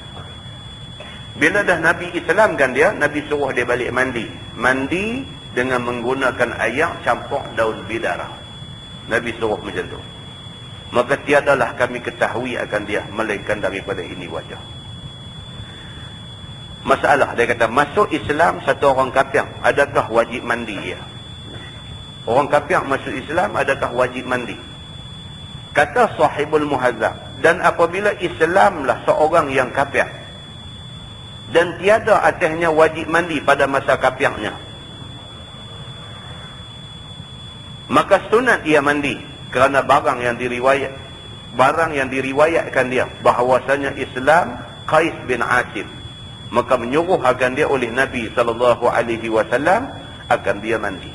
Bila dah Nabi Islamkan dia, Nabi suruh dia balik mandi. Mandi dengan menggunakan air campur daun bidara. Nabi suruh macam tu. Maka tiadalah kami ketahui akan dia melainkan daripada ini wajah. Masalah, dia kata masuk Islam satu orang kafir, adakah wajib mandi ya? Orang kafir masuk Islam, adakah wajib mandi? Kata Sahibul Muhazzab, dan apabila Islamlah seorang yang kafir dan tiada atasnya wajib mandi pada masa kafirnya, maka sunat ia mandi kerana barang yang diriwayatkan dia bahawasanya Islam Qais bin Asim. Maka menyuruh akan dia oleh Nabi SAW akan dia mandi.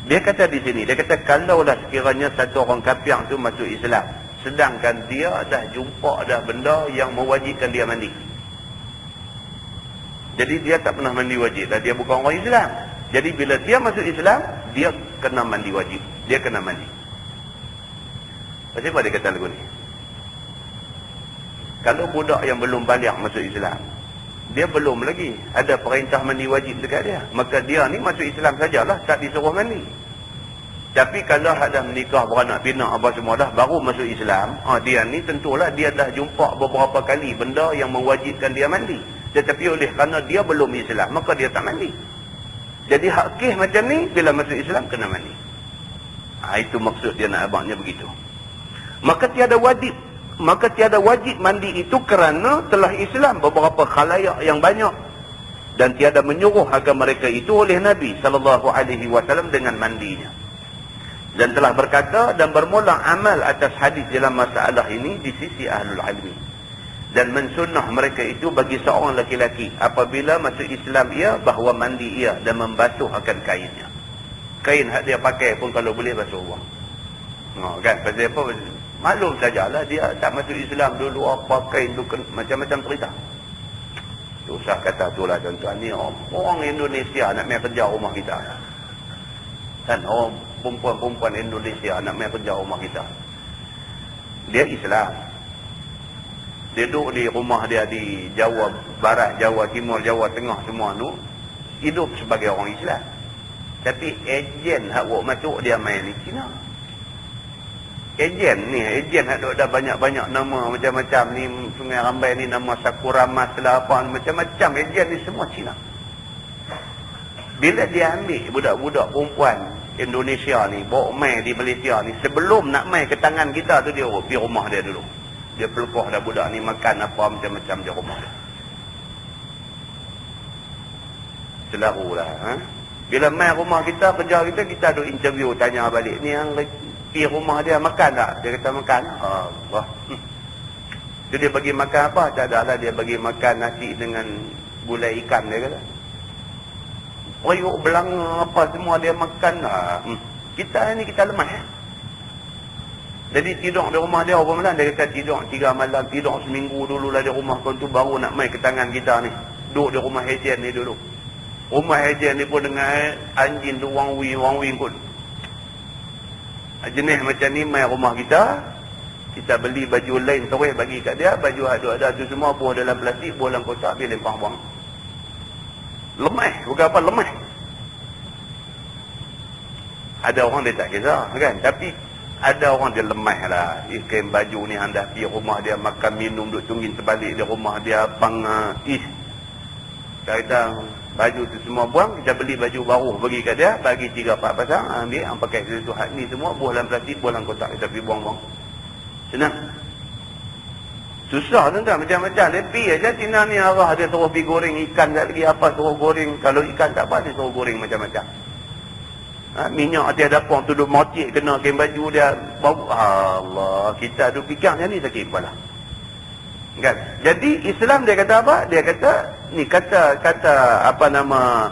Dia kata di sini, dia kata kalaulah sekiranya satu orang kafir tu masuk Islam, sedangkan dia dah jumpa dah benda yang mewajibkan dia mandi. Jadi dia tak pernah mandi wajib, dah dia bukan orang Islam. Jadi bila dia masuk Islam, dia kena mandi wajib. Dia kena mandi. Macam apa dia kata lagu ni? Kalau budak yang belum balik masuk Islam, dia belum lagi ada perintah mandi wajib dekat dia, maka dia ni masuk Islam sajalah, tak disuruh mandi. Tapi kalau ada menikah, beranak pinak apa semua dah, baru masuk Islam, dia ni tentulah dia dah jumpa beberapa kali benda yang mewajibkan dia mandi. Tetapi oleh kerana dia belum Islam, maka dia tak mandi. Jadi hak kes macam ni, bila masuk Islam kena mandi. Itu maksud dia nak abangnya begitu. Maka tiada wajib mandi itu kerana telah Islam beberapa khalayak yang banyak, dan tiada menyuruh akan mereka itu oleh Nabi SAW dengan mandinya. Dan telah berkata dan bermula amal atas hadis dalam masalah ini di sisi ahlul ilmi, dan mensunnah mereka itu bagi seorang laki-laki apabila masuk Islam ia bahawa mandi ia dan membasuh akan kainnya. Kain hak dia pakai pun kalau boleh basuh orang. Kan? Pasal apa? Maklum sajalah dia tak masuk Islam dulu, apa kain tu macam-macam cerita. Usah kata tu lah tuan-tuan, ni orang Indonesia nak main kerja rumah kita. Kan? Orang perempuan-perempuan Indonesia nak main kerja rumah kita. Dia Islam. Dia duduk di rumah dia di Jawa Barat, Jawa Timur, Jawa Tengah semua tu, hidup sebagai orang Islam. Tapi ejen hak buat masuk dia main di Cina. Ejen hak duduk dah banyak-banyak nama macam-macam ni, Sungai Rambai ni nama Sakuramas lah apa, macam-macam ejen ni semua Cina. Bila dia ambil budak-budak perempuan Indonesia ni, bawa main di Malaysia ni, sebelum nak main ke tangan kita tu, dia pergi rumah dia dulu. Dia pelukuh dah budak ni makan apa macam-macam di rumah dia. Selarulah. Bila main rumah kita, kerja kita ada interview, tanya balik, ni yang pergi rumah dia makan tak? Dia kata makan. Allah. Dia bagi makan apa? Tak ada lah, dia bagi makan nasi dengan gulai ikan, dia kata. Oyuk belanga apa semua dia makan. Kita ni kita lemah. Jadi tidur di rumah dia apa malam? Dia kata tidur 3 malam, tidur seminggu dulu lah di rumah kau tu, baru nak main ke tangan kita ni. Duduk di rumah ejen ni dulu. Rumah ejen ni pun dengan anjing tu wang wing kot. jenis macam ni mai rumah kita beli baju lain terus bagi kat dia, baju ada tu semua buah dalam plastik, buah dalam kotak, dia lempang buang. Lemah, bukan apa, lemah. Ada orang dia tak kisah kan, tapi ada orang dia lemah lah. Kain baju ni anda pergi rumah dia, makan minum, duduk tunggin terbalik di rumah dia, kata baju tu semua buang, kita beli baju baru bagi kat dia, bagi 3-4 pasang, ambil, pakai sesuatu hak ni semua, buah dalam plastik, buah dalam kotak, kita pergi buang-buang. Senang. Susah tuan-tuan, macam-macam. Dia pergi aja Cina ni arah, dia suruh pergi goreng ikan tak lagi apa, suruh goreng. Kalau ikan tak apa, dia suruh goreng macam-macam. Minyak atas dapur tu duduk mocik, kena kain baju dia, bau. Allah, kita duduk fikir macam ni sakit kepala. Kan? Jadi Islam dia kata apa? Dia kata, ni kata apa nama,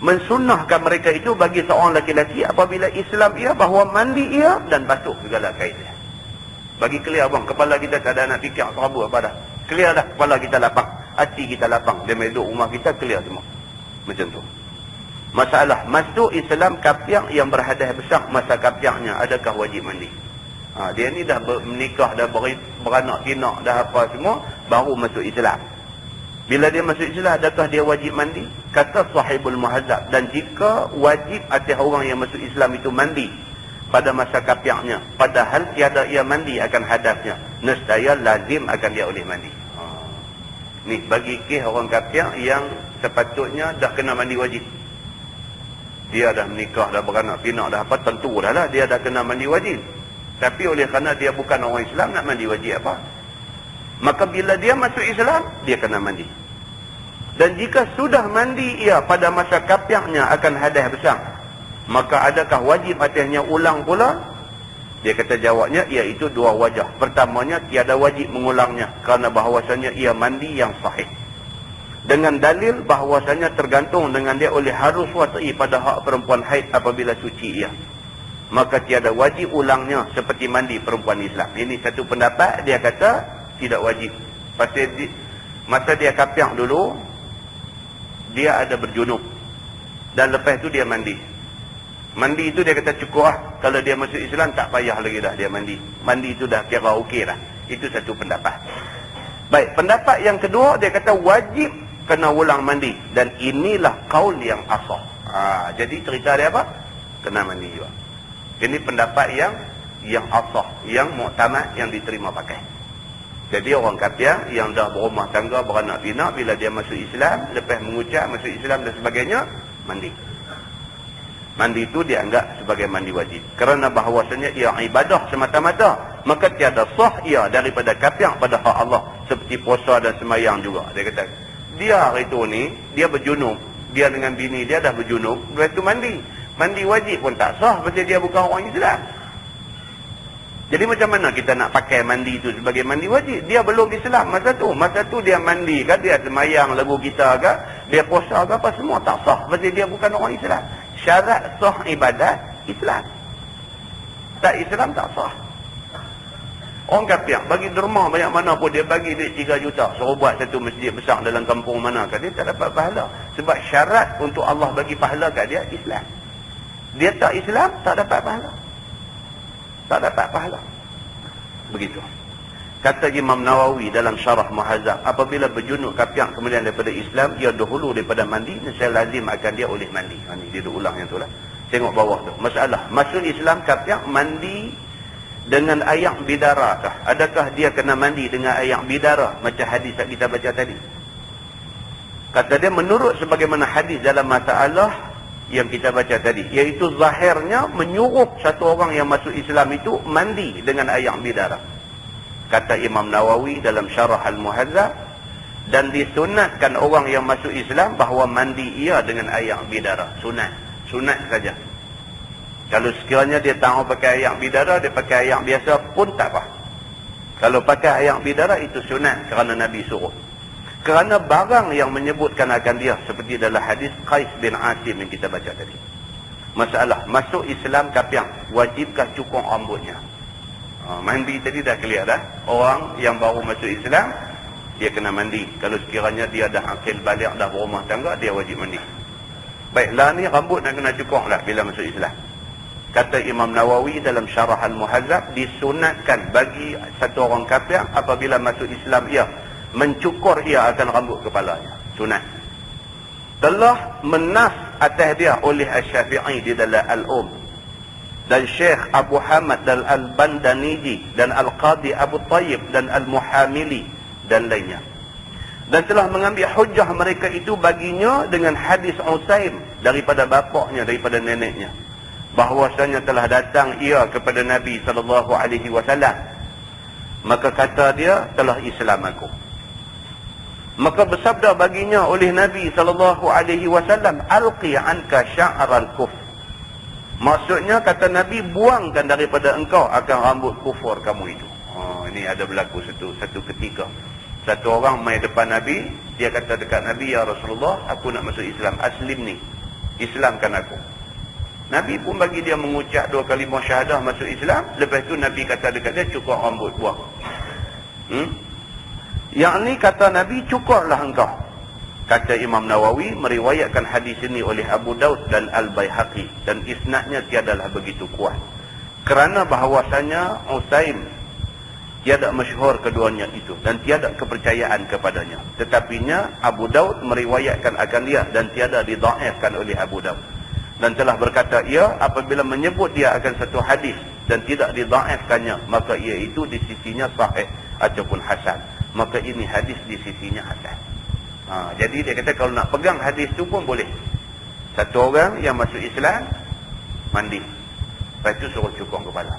mensunnahkan mereka itu bagi seorang lelaki apabila Islam ia bahawa mandi ia dan basuh segala kain dia. Bagi clear bang, kepala kita tak ada nak fikir serabut apa dah. Clear dah, kepala kita lapang, hati kita lapang. Dia duduk rumah kita clear semua. Macam tu. Masalah, masuk Islam kapiak yang berhadaah besar, masa kapiaknya adakah wajib mandi? Dia ni dah menikah, dah beranak pinak, dah apa semua, baru masuk Islam. Bila dia masuk Islam, adakah dia wajib mandi? Kata Sahibul Muhazzab, dan jika wajib atas orang yang masuk Islam itu mandi pada masa kapiaknya, padahal tiada ia mandi akan hadasnya, nescaya lazim akan dia oleh mandi. Ni bagi kes orang kapiak yang sepatutnya dah kena mandi wajib. Dia dah menikah, dah beranak pinak, dah apa, tentu dah lah dia dah kena mandi wajib. Tapi oleh kerana dia bukan orang Islam, nak mandi wajib apa? Maka bila dia masuk Islam, dia kena mandi. Dan jika sudah mandi ia pada masa kapiaknya akan hadas besar, maka adakah wajib atasnya ulang pula? Dia kata jawabnya, iaitu 2 wajah. Pertamanya, tiada wajib mengulangnya, kerana bahawasanya ia mandi yang sahih. Dengan dalil bahawasanya tergantung dengan dia oleh harus wata'i pada hak perempuan haid apabila suci ia. Maka tiada wajib ulangnya seperti mandi perempuan Islam. Ini satu pendapat, dia kata tidak wajib. Pasal masa dia kapiak dulu, dia ada berjunub. Dan lepas tu dia mandi. Mandi itu dia kata cukup lah. Kalau dia masuk Islam tak payah lagi dah dia mandi. Mandi itu dah kira okey dah. Itu satu pendapat. Baik, pendapat yang kedua dia kata wajib kena ulang mandi. Dan inilah kaul yang asah. Jadi cerita dia apa? Kena mandi juga. Ini pendapat yang asah, yang muktamad, yang diterima pakai. Jadi orang kafir yang dah berumah tangga, beranak pinak, bila dia masuk Islam, lepas mengucap masuk Islam dan sebagainya, mandi. Mandi itu dianggap sebagai mandi wajib. Kerana bahawasanya ia ibadah semata-mata, maka tiada sah ia daripada kafir pada hak Allah. Seperti puasa dan semayang juga. Dia kata, dia hari itu ni, dia berjunub. Dia dengan bini dia dah berjunub, lepas itu mandi. Mandi wajib pun tak sah, pasal dia bukan orang Islam. Jadi macam mana kita nak pakai mandi itu sebagai mandi wajib? Dia belum Islam masa tu dia mandi kan, dia semayang lagu kita kan, dia puasa ke apa, semua tak sah, pasal dia bukan orang Islam. Syarat sah ibadat Islam. Tak Islam tak sah. Orang kafir bagi derma banyak mana pun, dia bagi duit 3 juta suruh buat satu masjid besar dalam kampung mana kan, dia tak dapat pahala. Sebab syarat untuk Allah bagi pahala kat dia Islam. Dia tak Islam, tak dapat pahala. Tak dapat pahala. Begitu. Kata Imam Nawawi dalam Syarah Muhazzab, apabila berjunub kafir kemudian daripada Islam, ia dahulu daripada mandi, nescaya lazim akan dia oleh mandi. Ini dia ulang yang tu lah. Tengok bawah tu. Masalah, masuk Islam kafir mandi dengan air bidara kah? Adakah dia kena mandi dengan air bidara macam hadis yang kita baca tadi? Kata dia, menurut sebagaimana hadis dalam masalah yang kita baca tadi, iaitu zahirnya menyuruh satu orang yang masuk Islam itu mandi dengan air bidara. Kata Imam Nawawi dalam Syarah Al-Muhazzab, dan disunatkan orang yang masuk Islam bahawa mandi ia dengan air bidara. Sunat saja. Kalau sekiranya dia tak mau pakai air bidara, dia pakai air biasa pun tak apa. Kalau pakai air bidara itu sunat kerana Nabi suruh. Kerana barang yang menyebutkan akan dia, seperti dalam hadis Qais bin Asim yang kita baca tadi. Masalah, masuk Islam kafir, wajibkah cukur rambutnya? Mandi tadi dah clear dah. Orang yang baru masuk Islam, dia kena mandi. Kalau sekiranya dia dah akil balik, dah berumah tangga, dia wajib mandi. Baiklah, ni rambut nak kena cukur lah bila masuk Islam. Kata Imam Nawawi dalam Syarah Al-Muhadzab, disunatkan bagi satu orang kafir apabila masuk Islam ia mencukur ia akan rambut kepalanya. Sunat. Telah menas atas dia oleh Asy-Syafi'i di dalam Al-Um, dan Syekh Abu Hamad dan Al-Bandaniji dan Al-Qadi Abu Tayyib dan Al-Muhamili dan lainnya. Dan telah mengambil hujah mereka itu baginya dengan hadis Usaim daripada bapaknya, daripada neneknya, bahwasanya telah datang ia kepada Nabi SAW. Maka kata dia, telah Islam aku. Maka bersabda baginya oleh Nabi SAW, alqi anka sya'ral kufr. Maksudnya kata Nabi, buangkan daripada engkau akan rambut kufur kamu itu. Ini ada berlaku satu ketika. Satu orang mai depan Nabi, dia kata dekat Nabi, ya Rasulullah, aku nak masuk Islam, aslim ni, Islamkan aku. Nabi pun bagi dia mengucap 2 kalimah syahadah masuk Islam. Lepas tu Nabi kata dekat dia, cukur rambut buang. Yang ni kata Nabi, cukurlah engkau. Kata Imam Nawawi, meriwayatkan hadis ini oleh Abu Daud dan Al-Baihaqi, dan isnadnya tiadalah begitu kuat. Kerana bahawasanya Usaim tiada masyhur keduanya itu, dan tiada kepercayaan kepadanya. Tetapinya Abu Daud meriwayatkan akan dia, dan tiada didhaifkan oleh Abu Daud. Dan telah berkata ia, apabila menyebut dia akan satu hadis dan tidak didhaifkannya, maka ia itu di sisinya sahih ataupun hasan. Maka ini hadis di sisinya hasan. Jadi dia kata kalau nak pegang hadis tu pun boleh. Satu orang yang masuk Islam mandi, lepas tu suruh cukur kepala.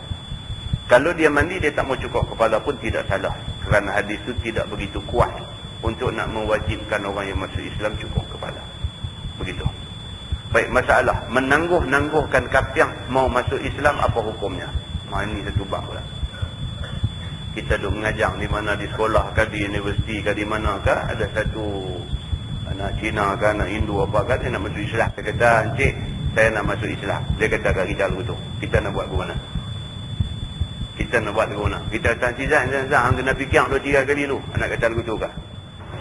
Kalau dia mandi dia tak mau cukur kepala pun tidak salah, kerana hadis tu tidak begitu kuat untuk nak mewajibkan orang yang masuk Islam cukur kepala. Begitu. Baik, masalah menangguh-nangguhkan kafir mau masuk Islam, apa hukumnya? Ini satu bab pula. Kita duk mengajar di mana, di sekolah ke, di universiti ke, di mana ke, ada satu anak Cina ke, anak Hindu apa ke, dia nak masuk Islam. Dia kata, encik, saya nak masuk Islam. Dia kata kat kita lagu tu, kita nak buat ke mana? Kita nak buat ke mana? Kita kata, encik Zah, hang kena fikir 2-3 kali tu. Anak kata lagu tu ke?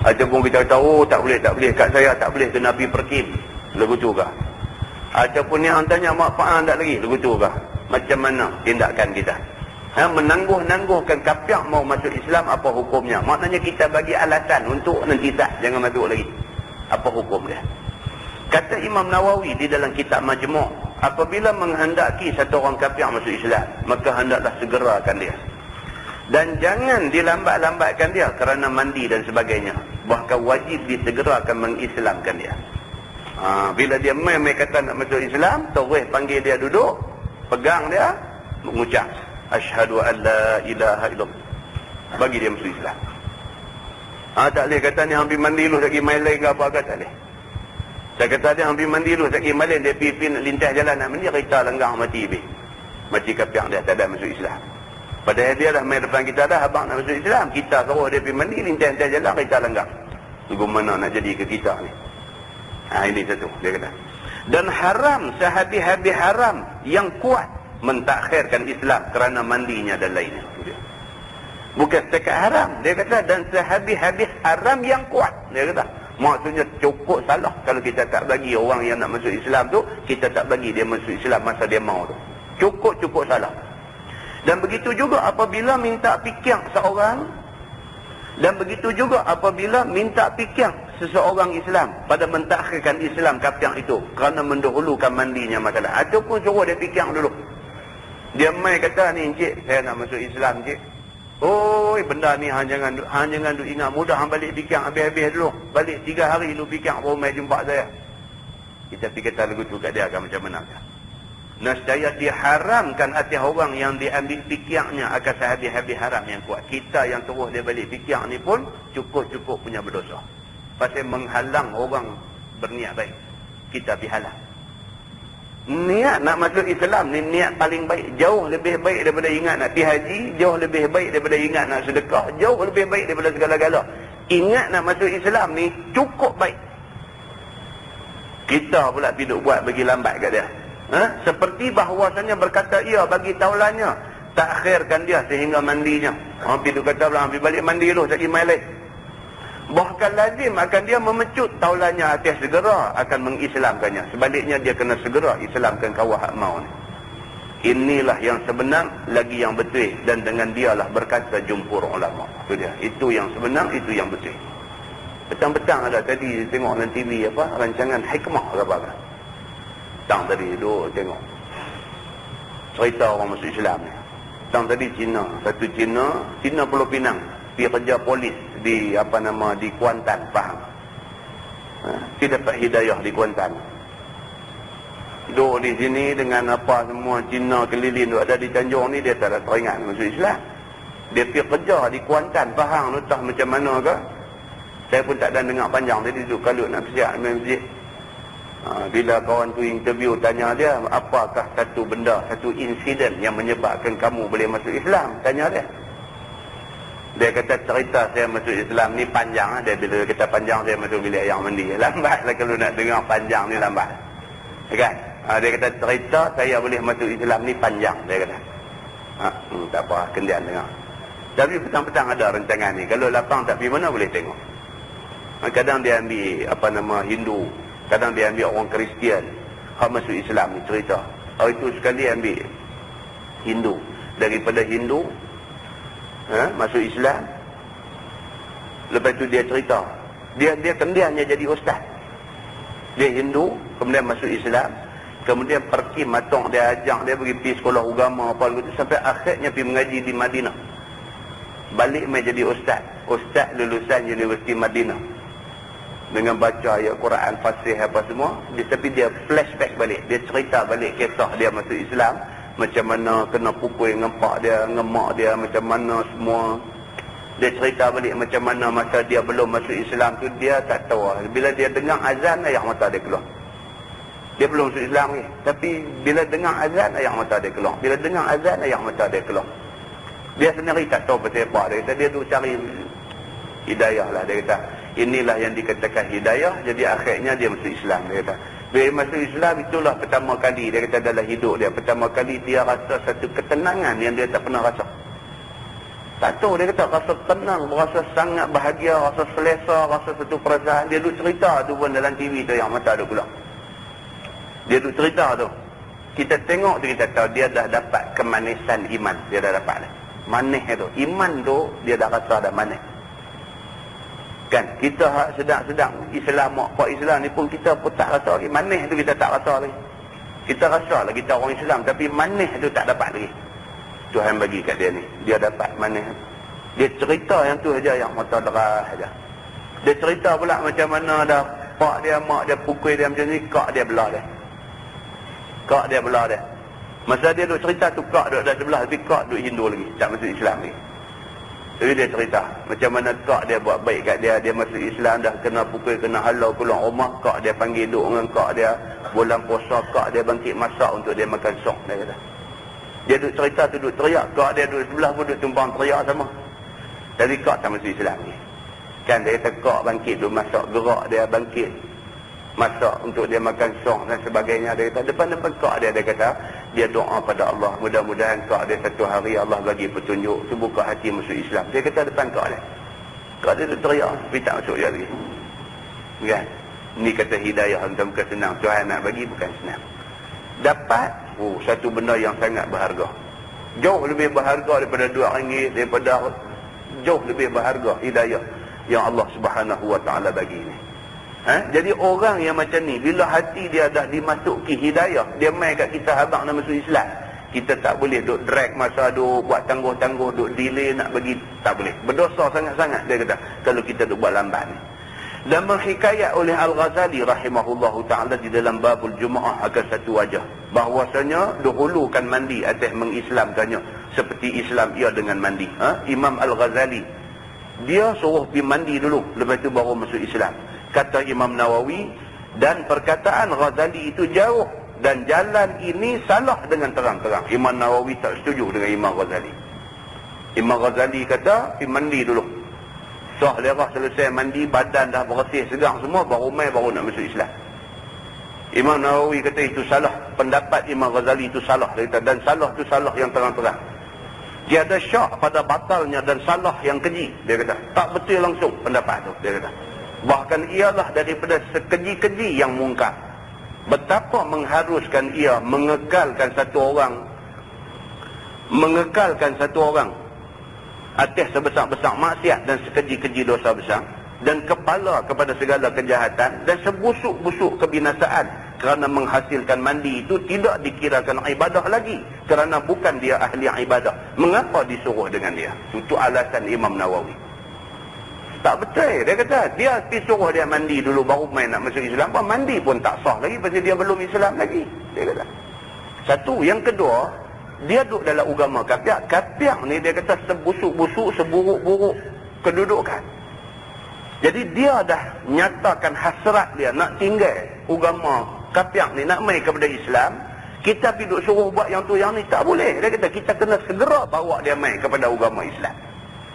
Ataupun kita kata, oh tak boleh, kat saya tak boleh, kena pergi perkim. Lagu tu ke? Ataupun ni hang tanya, mak pak tak lagi? Lagu tu ke? Macam mana tindakan kita? Menangguh-nangguhkan kafir mau masuk Islam, apa hukumnya? Maknanya kita bagi alasan untuk nanti tak, jangan masuk lagi. Apa hukum dia? Kata Imam Nawawi di dalam kitab Majmu', apabila menghendaki satu orang kafir masuk Islam, maka hendaklah segerakan dia. Dan jangan dilambat-lambatkan dia kerana mandi dan sebagainya. Bahkan wajib disegerakan mengislamkan dia. Bila dia mai kata nak masuk Islam, terus panggil dia duduk, pegang dia, mengucap asyhadu an la ilaha illallah, bagi dia masuk Islam. Tak boleh kata ni ambil mandi lu lagi main lain ke apa ke, tak boleh. Saya kata dia ambil mandi lu lagi main lain, dia pergi nak lintas jalan nak mandi, kita lenggang mati habis. Mati kafir dia tak ada masuk Islam. Padahal dia dah main depan kita dah, abang nak masuk Islam, kita suruh dia pergi mandi, lintas jalan, kita lenggang. Tunggu mana nak jadi ke kita ni. Ini satu dia kata. Dan haram, sehabis-habis haram yang kuat mentakhirkan Islam kerana mandinya dan lainnya. Bukan setakat haram, dia kata, dan sehabis-habis haram yang kuat. Dia kata, maksudnya cukup salah kalau kita tak bagi orang yang nak masuk Islam tu, kita tak bagi dia masuk Islam masa dia mau tu. Cukup salah. Dan begitu juga apabila minta fikir seorang, dan begitu juga apabila minta fikir seseorang Islam pada mentakhirkan Islam kafir itu kerana mendahulukan mandinya masalah, ataupun suruh dia fikir dulu. Dia mai kata, ni encik, saya nak masuk Islam encik. Oi, benda ni hang jangan duk ingat mudah, hang balik fikir habis-habis dulu. Balik 3 hari lu fikir baru mai jumpa saya. Kita fikir lagu tu kat dia akan macam mana? Nescaya diharamkan atas orang yang diambil fikirnya akan sehabis-habis haram yang kuat. Kita yang terus dia balik fikir ni pun cukup punya berdosa. Pasal menghalang orang berniat baik. Kita dihalang. Niat nak masuk Islam ni niat paling baik, jauh lebih baik daripada ingat nak pergi haji, jauh lebih baik daripada ingat nak sedekah, jauh lebih baik daripada segala-gala. Ingat nak masuk Islam ni cukup baik. Kita pula duduk buat bagi lambat kat dia. Seperti bahawasanya berkata ia bagi taulannya, takhirkan dia sehingga mandinya. Pergi duduk kata pula, pergi balik mandi dulu, tak pergi main lain. Bahkan lazim akan dia memecut taulannya atas segera akan mengislamkannya. Sebaliknya dia kena segera islamkan kawah hak mau ni. Inilah yang sebenar lagi yang betul, dan dengan dialah berkata jumhur ulama. Itu dia. Itu yang sebenar, itu yang betul. Petang-petang ada tadi tengok dalam TV rancangan hikmah ke apa. Petang tadi duduk tengok cerita orang masuk Islam ni. Petang tadi satu Cina Pulau Pinang pergi kerja polis di di Kuantan, faham? Dia dapat hidayah di Kuantan. Duduk di sini dengan semua Cina keliling duduk ada di Tanjung ni, dia tak ada teringat masuk Islam. Dia pergi kerja di Kuantan, faham entah macam mana ke. Saya pun tak ada dengar panjang, tadi duduk kalut nak persiap main masjid. Bila kawan tu interview, tanya dia, apakah satu benda, satu insiden yang menyebabkan kamu boleh masuk Islam? Tanya dia. Dia kata cerita saya masuk Islam ni panjang. Dia bila kata panjang, saya masuk bilik yang mandi. Lambatlah kalau nak dengar panjang ni, lambat. Kan? Dia kata cerita saya boleh masuk Islam ni panjang, dia kata. Tak apa, kendian dengar. Tapi petang-petang ada rancangan ni. Kalau lapang tak pergi mana boleh tengok. Kadang dia ambil Hindu, kadang dia ambil orang Kristian masuk Islam ni cerita. Itu sekali ambil Hindu, daripada Hindu masuk Islam. Lepas tu dia cerita, dia kendiannya jadi ustaz. Dia Hindu, kemudian masuk Islam, kemudian pergi matung dia ajak dia pergi sekolah agama apa gitu, sampai akhirnya pergi mengaji di Madinah. Balik mai jadi ustaz lulusan Universiti Madinah, dengan baca ayat Quran fasih apa semua. Tapi dia flashback balik, dia cerita balik kisah dia masuk Islam, macam mana kena pukul ngempak dia, ngemak dia, macam mana semua. Dia cerita balik macam mana masa dia belum masuk Islam tu, dia tak tahu. Bila dia dengar azan, air mata dia keluar. Dia belum masuk Islam ni, tapi bila dengar azan, air mata dia keluar. Bila dengar azan, air mata dia keluar. Dia sendiri tak tahu pasal apa. Dia kata dia tu cari hidayah lah. Dia kata inilah yang dikatakan hidayah. Jadi akhirnya dia masuk Islam. Dia kata bila masuk Islam, itulah pertama kali dia kata dalam hidup dia, pertama kali dia rasa satu ketenangan yang dia tak pernah rasa. Tak tahu, dia kata rasa tenang, rasa sangat bahagia, rasa selesa, rasa satu perasaan. Dia duduk cerita tu pun dalam TV tu yang mata dia keluar. Dia duduk cerita tu, kita tengok tu, kita tahu dia dah dapat kemanisan iman. Dia dah dapat dah manis tu, iman tu dia dah rasa dah manis. Kan kita sedang-sedang Islam, apa Islam ni pun kita pun tak rasa lagi. Manis tu kita tak rasa lagi. Kita rasa lah kita orang Islam, tapi manis tu tak dapat lagi. Tuhan bagi kat dia ni, dia dapat manis. Dia cerita yang tu aja, yang mata derah aja. Dia cerita pula macam mana dah pak dia, mak dia pukul dia macam ni, kak dia belah dia. Kak dia belah dia. Masa dia duk cerita tu, kak duk dah sebelah, tapi kak duk Hindu lagi, tak masuk Islam lagi. Jadi dia cerita macam mana kak dia buat baik kat dia. Dia masuk Islam dah kena pukul, kena halau keluar rumah. Kak dia panggil duduk dengan kak dia. Bulan puasa kak dia bangkit masak untuk dia makan sok, dia kata. Dia duduk cerita tu, duduk teriak. Kak dia duduk sebelah pun duduk tumpang teriak sama. Jadi kak tak masuk Islam ni. Kan dia kata kak bangkit duduk masak, gerak dia bangkit masak untuk dia makan sok dan sebagainya. Dia kata depan-depan kak dia kata dia doa pada Allah, mudah-mudahan kak dia satu hari Allah bagi petunjuk tu, buka hati masuk Islam. Dia kata depan kak dia. Kak dia duduk teriak, tapi tak masuk dia lagi. Kan? Ni kata hidayah bukan senang. Tuhan nak bagi bukan senang. Dapat satu benda yang sangat berharga. Jauh lebih berharga daripada RM2, daripada jauh lebih berharga hidayah yang Allah Subhanahu Wa Taala bagi ni. Jadi orang yang macam ni, bila hati dia dah dimasuki hidayah, dia main kat kita habang nak masuk Islam, kita tak boleh duk drag masa, duk buat tangguh-tangguh, duk delay nak bagi, tak boleh. Berdosa sangat-sangat dia kata kalau kita duk buat lambat ni. Dan berhikayat oleh Al-Ghazali rahimahullahu ta'ala di dalam babul Jumaah akan satu wajah, bahwasanya dahulukan mandi atas mengislamkannya, seperti Islam ia dengan mandi. Imam Al-Ghazali dia suruh pergi mandi dulu, lepas tu baru masuk Islam. Kata Imam Nawawi, dan perkataan Ghazali itu jauh, dan jalan ini salah dengan terang-terang. Imam Nawawi tak setuju dengan Imam Ghazali. Imam Ghazali kata pergi mandi dulu, sah lerah, selesai mandi, badan dah bersih segang semua, baru mai, baru nak masuk Islam. Imam Nawawi kata itu salah. Pendapat Imam Ghazali itu salah. Dia kata, dan salah itu salah yang terang-terang. Dia ada syak pada batalnya, dan salah yang keji. Dia kata tak betul langsung pendapat tu. Dia kata bahkan ialah daripada sekeji-keji yang mungkar. Betapa mengharuskan ia mengekalkan satu orang mengekalkan satu orang atas sebesar-besar maksiat dan sekeji-keji dosa besar, dan kepala kepada segala kejahatan, dan sebusuk-busuk kebinasaan, kerana menghasilkan mandi itu tidak dikirakan ibadah lagi, kerana bukan dia ahli ibadah. Mengapa disuruh dengan dia? Itu alasan Imam Nawawi. Tak betul. Dia kata dia disuruh dia mandi dulu baru main nak masuk Islam. Apa mandi pun tak sah lagi pasal dia belum Islam lagi. Dia kata. Satu. Yang kedua, dia duduk dalam agama kapiak. Kapiak ni dia kata sebusuk-busuk, seburuk-buruk kedudukan. Jadi dia dah nyatakan hasrat dia nak tinggal agama kapiak ni, nak mai kepada Islam. Kita pergi duk suruh buat yang tu yang ni, tak boleh. Dia kata kita kena segera bawa dia mai kepada agama Islam.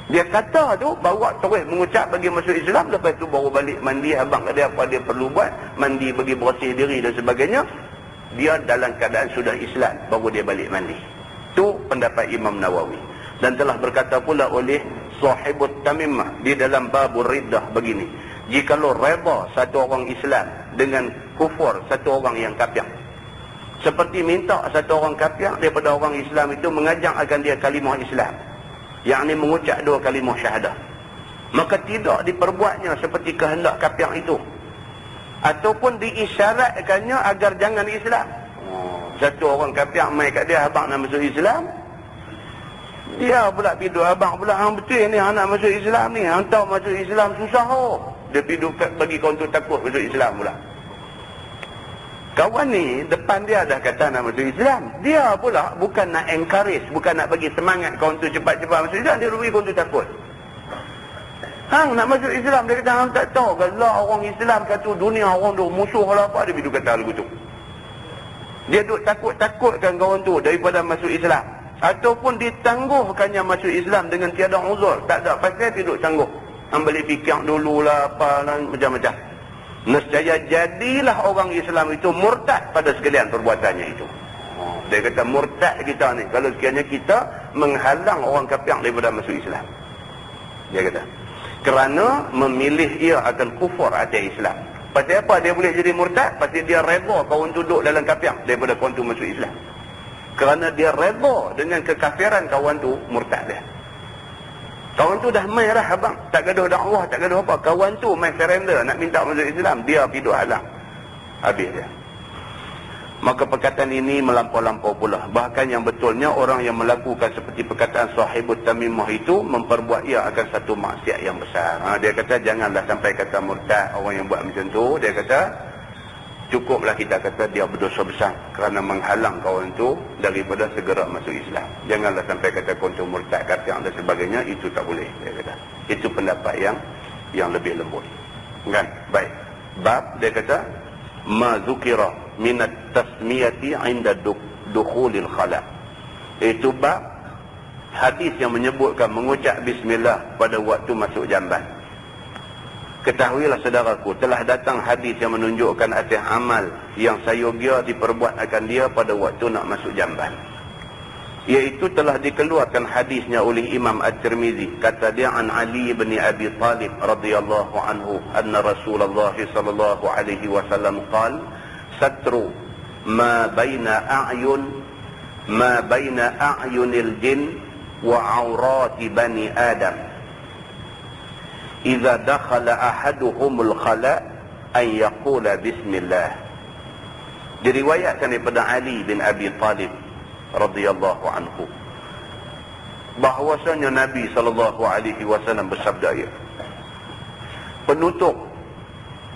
Dia kata tu bawa terus mengucap bagi masuk Islam, lepas tu baru balik mandi, abang ada apa dia perlu buat, mandi bagi bersih diri dan sebagainya. Dia dalam keadaan sudah Islam baru dia balik mandi. Tu pendapat Imam Nawawi. Dan telah berkata pula oleh Sahibut Tamimah di dalam Babur Riddah begini, jikalau reda satu orang Islam dengan kufur satu orang yang kafir, seperti minta satu orang kafir daripada orang Islam itu mengajak akan dia kalimah Islam, yakni mengucap dua kalimah syahadah, maka tidak diperbuatnya seperti kehendak kafir itu, ataupun diisyaratkannya agar jangan Islam. Satu orang kafir mai kat dia, abang nak masuk Islam, dia pula pidu abang pula, hang betul ni hang nak masuk Islam ni, hang tahu masuk Islam susah oh. Dia pidu bagi kau tu takut masuk Islam pula. Kawan ni depan dia dah kata nak masuk Islam, dia pula bukan nak encourage, bukan nak bagi semangat kawan tu cepat-cepat masuk Islam, dia bagi kawan tu takut. Hang nak masuk Islam, dia kata hang tak tahu kalau orang Islam kata dunia orang tu musuh lah apa, dia pidu kata lagu tu. Dia duk takut-takutkan kawan tu daripada masuk Islam, ataupun ditangguhkannya masuk Islam dengan tiada uzur, tak ada pasal dia duk tangguh. Hang balik fikir dululah apa macam-macam. Nescaya jadilah orang Islam itu murtad pada sekalian perbuatannya itu. Dia kata murtad kita ni kalau sekiranya kita menghalang orang kafir daripada masuk Islam. Dia kata kerana memilih ia akan kufur atas Islam. Pasal apa dia boleh jadi murtad? Pasal dia redha kawan tu duduk dalam kafir daripada kawan tu masuk Islam. Kerana dia redha dengan kekafiran kawan tu, murtad dia. Kawan tu dah main dah abang, tak gaduh dakwah, tak gaduh apa. Kawan tu main surrender nak minta masuk Islam, dia pergi duk halang. Habis dia. Maka perkataan ini melampau-lampau pula. Bahkan yang betulnya orang yang melakukan seperti perkataan Sahibut Tamimah itu memperbuat ia akan satu maksiat yang besar. Dia kata janganlah sampai kata murtad orang yang buat macam tu. Dia kata cukuplah kita kata dia berdosa besar kerana menghalang kawan tu daripada segera masuk Islam. Janganlah sampai kata kawan tu murtad, kafir dan sebagainya, itu tak boleh. Dia kata itu pendapat yang lebih lembut. Kan? Baik. Bab dia kata ma zukira minat tasmiyati inda dukhulil khala. Itu bab hadis yang menyebutkan mengucap bismillah pada waktu masuk jamban. Ketahuilah saudaraku, telah datang hadis yang menunjukkan atas amal yang sayogia diperbuat akan dia pada waktu nak masuk jamban. Iaitu telah dikeluarkan hadisnya oleh Imam At-Tirmizi. Kata dia an Ali bin Abi Talib radhiyallahu anhu anna Rasulullah sallallahu alaihi wasallam qala satru ma baina a'yunil jin wa aurati bani Adam. Iza dakhala ahaduhumul khala an yaqula bismillah. Diriwayatkan daripada Ali bin Abi Talib radhiyallahu anhu bahwasanya Nabi sallallahu alaihi wasallam bersabda, penutup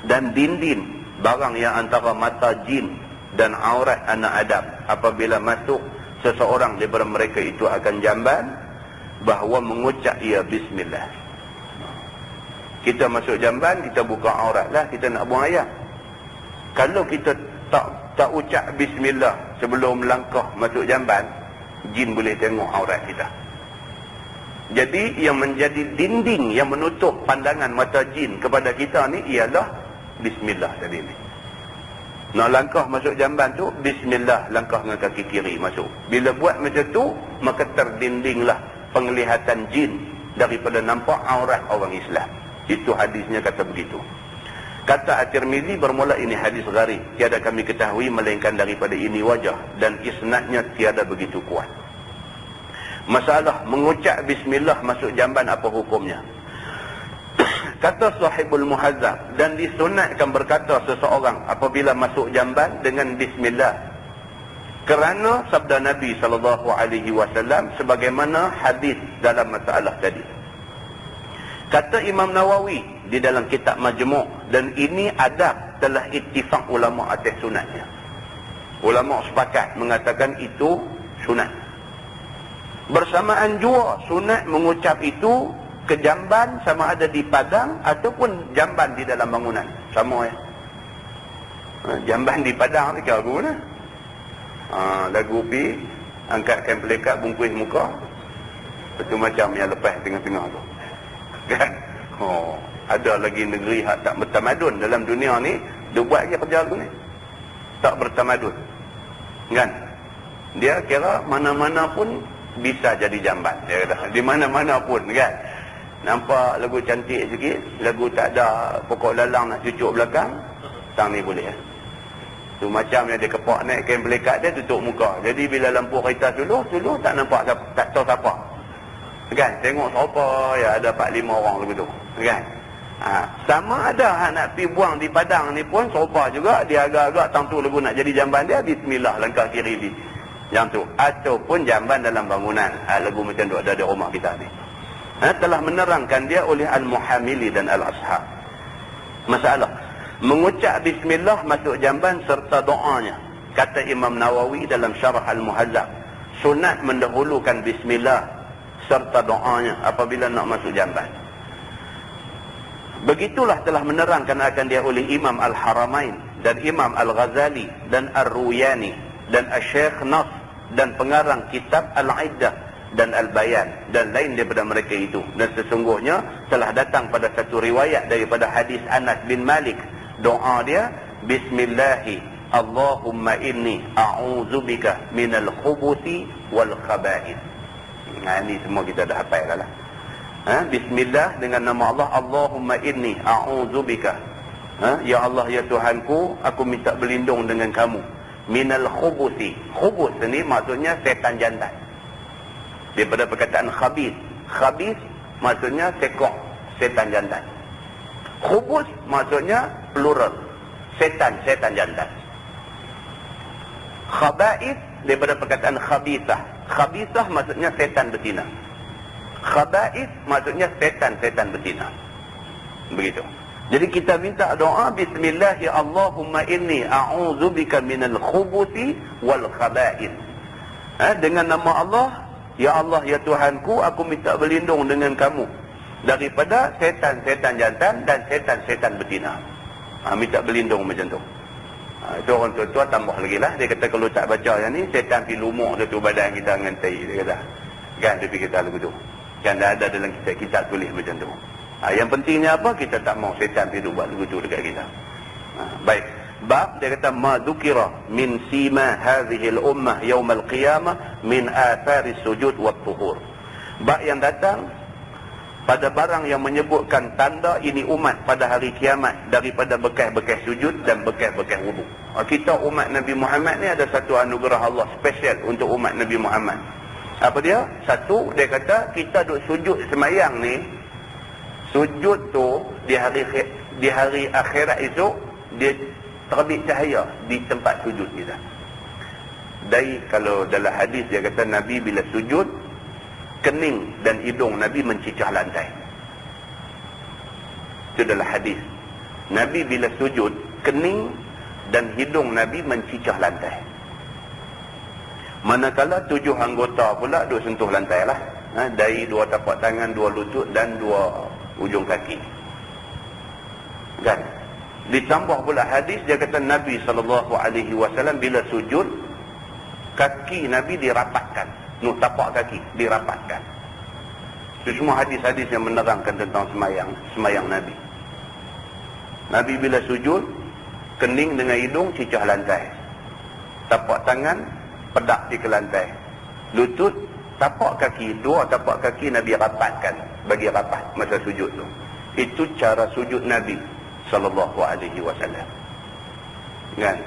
dan dinding barang yang antara mata jin dan aurat anak Adam apabila masuk seseorang daripada mereka itu akan jamban, bahawa mengucap ia bismillah. Kita masuk jamban, kita buka aurat lah, kita nak buang air. Kalau kita tak ucap bismillah sebelum melangkah masuk jamban, jin boleh tengok aurat kita. Jadi yang menjadi dinding yang menutup pandangan mata jin kepada kita ni ialah bismillah tadi ni. Nak langkah masuk jamban tu, bismillah, langkah dengan kaki kiri masuk. Bila buat macam tu, maka terdindinglah penglihatan jin daripada nampak aurat orang Islam. Itu hadisnya kata begitu. Kata At-Tirmizi, bermula ini hadis gharib, tiada kami ketahui melainkan daripada ini wajah, dan isnadnya tiada begitu kuat. Masalah mengucap bismillah masuk jamban, apa hukumnya? Kata Sahibul Muhazzab, dan disunatkan berkata seseorang apabila masuk jamban dengan bismillah, kerana sabda Nabi SAW sebagaimana hadis dalam masalah tadi. Kata Imam Nawawi di dalam kitab Majmu', dan ini adab telah ittifaq ulama atas sunatnya. Ulama sepakat mengatakan itu sunat. Bersamaan jua sunat mengucap itu ke jamban, sama ada di padang ataupun jamban di dalam bangunan. Sama ya. Jamban di padang ni kira lagu mana? Lagu pi, angkatkan pelekat, bungkus muka. Itu macam yang lepas tengah-tengah tu. Kan? Ada lagi negeri yang tak bertamadun dalam dunia ni, dia buat je kerja tu ni. Tak bertamadun. Kan? Dia kira mana-mana pun bisa jadi jamban. Dia kata, di mana-mana pun, kan? Nampak lagu cantik sikit, lagu tak ada pokok lalang nak cucuk belakang, tang ni boleh. Tu macam yang dia kepak naik kain pelikat dia, tutup muka. Jadi bila lampu kereta suluh tak nampak, tak tahu siapa. Kan? Tengok siapa, ya ada 4-5 orang lagu tu. Kan? Sama ada nak pergi buang di padang ni pun sopa juga, dia agak-agak tang tu lagu nak jadi jamban dia, bismillah langkah kiri di yang tu, ataupun jamban dalam bangunan. Lagu macam tu ada di rumah kita ni. Telah menerangkan dia oleh Al-Muhamili dan Al-Ashab. Masalah mengucap bismillah masuk jamban serta doanya. Kata Imam Nawawi dalam Syarah Al-Muhazzab, sunat mendahulukan bismillah serta doanya apabila nak masuk jamban. Begitulah telah menerangkan akan dia oleh Imam Al-Haramain dan Imam Al-Ghazali dan Ar-Ruyani dan Al-Syekh Nas dan pengarang kitab Al-Iddah dan Al-Bayan dan lain daripada mereka itu. Dan sesungguhnya telah datang pada satu riwayat daripada hadis Anas bin Malik, doa dia, Bismillahi Allahumma inni a'udzubika minal khubuthi wal khaba'ith. Ini semua kita dah hafal dah lah. Bismillah dengan nama Allah, Allahumma inni a'udzubika. Ya Allah, ya Tuhanku, aku minta berlindung dengan kamu. Minal khubuthi. Khubus ini maksudnya setan jantan. Daripada perkataan khabith. Khabith maksudnya sekok, setan jantan. Khubus maksudnya plural, setan jantan. Khaba'ith daripada perkataan khabithah. Khabithah maksudnya setan betina. Khaba'ith maksudnya setan betina. Begitu. Jadi kita minta doa, Bismillah ya Allahumma inni a'udzubika minal khubuthi wal khaba'ith. Dengan nama Allah, ya Allah ya Tuhanku, aku minta berlindung dengan kamu daripada setan-setan jantan dan setan-setan betina. Minta berlindung macam tu. Itu orang tua-tua tambah lagi lah. Dia kata kalau tak baca yang ni, setan pergi lumuk tu badan kita dengan tai. Dia kata. Kan dia pergi kata lagu tu. Kan dah ada dalam kitab tulis macam tu. Yang pentingnya apa? Kita tak mau setan pergi buat lagu tu dekat kita. Baik. Bab dia kata ma dzukira min sima hadhihi al-ummah yaum al-qiyamah min athari sujud wa tuhur. Bab yang datang pada barang yang menyebutkan tanda ini umat pada hari kiamat daripada bekas-bekas sujud dan bekas-bekas wudu. Kita umat Nabi Muhammad ni ada satu anugerah Allah spesial untuk umat Nabi Muhammad. Apa dia? Satu, dia kata kita duk sujud semayang ni, sujud tu di hari akhirat esok dia terbit cahaya di tempat sujud kita. Dari kalau dalam hadis dia kata Nabi bila sujud, kening dan hidung Nabi mencicah lantai. Itu dalam hadis. Nabi bila sujud, kening dan hidung Nabi mencicah lantai. Manakala 7 anggota pula duk sentuh lantai lah. Dari 2 tapak tangan, 2 lutut dan 2 ujung kaki. Kan? Ditambah pula hadis dia kata Nabi SAW bila sujud, kaki Nabi dirapatkan. Tapak kaki dirapatkan. Itu semua hadis-hadis yang menerangkan tentang semayang Nabi. Nabi bila sujud, kening dengan hidung cicah lantai. Tapak tangan pedak di ke lantai. Lutut, tapak kaki, 2 tapak kaki Nabi rapatkan, bagi rapat masa sujud tu. Itu cara sujud Nabi SAW. Kan?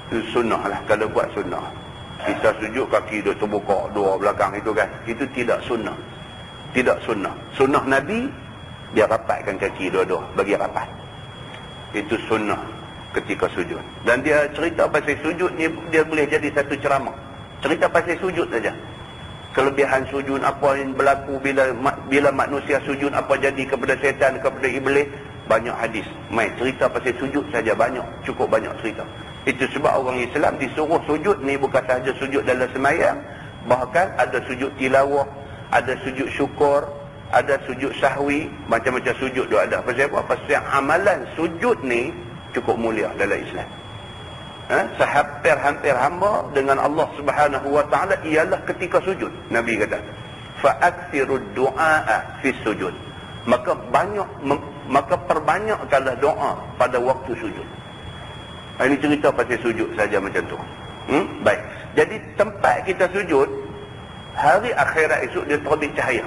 Itu sunnah lah, kalau buat sunnah. Kita sujud kaki dia terbuka dua belakang itu kan. Itu tidak sunnah. Tidak sunnah. Sunnah Nabi, dia rapatkan kaki dua-dua, bagi rapat. Itu sunnah ketika sujud. Dan dia cerita pasal sujud ni, dia boleh jadi satu ceramah. Cerita pasal sujud saja. Kelebihan sujud, apa yang berlaku bila manusia sujud, apa jadi kepada syaitan, kepada iblis. Banyak hadis. Mai cerita pasal sujud saja banyak. Cukup banyak cerita. Itu sebab orang Islam disuruh sujud ni bukan sahaja sujud dalam semayang. Bahkan ada sujud tilawah, ada sujud syukur, ada sujud sahwi, macam-macam sujud tu ada. Pasal apa? Pasal amalan sujud ni cukup mulia dalam Islam. Sehampir-hampir hamba dengan Allah Subhanahu wa taala ialah ketika sujud. Nabi kata, fa'aksirud du'a fi sujud. Maka perbanyakkanlah doa pada waktu sujud. Ini cerita pasal sujud saja macam tu. Baik. Jadi tempat kita sujud, hari akhirat esok dia terbit cahaya.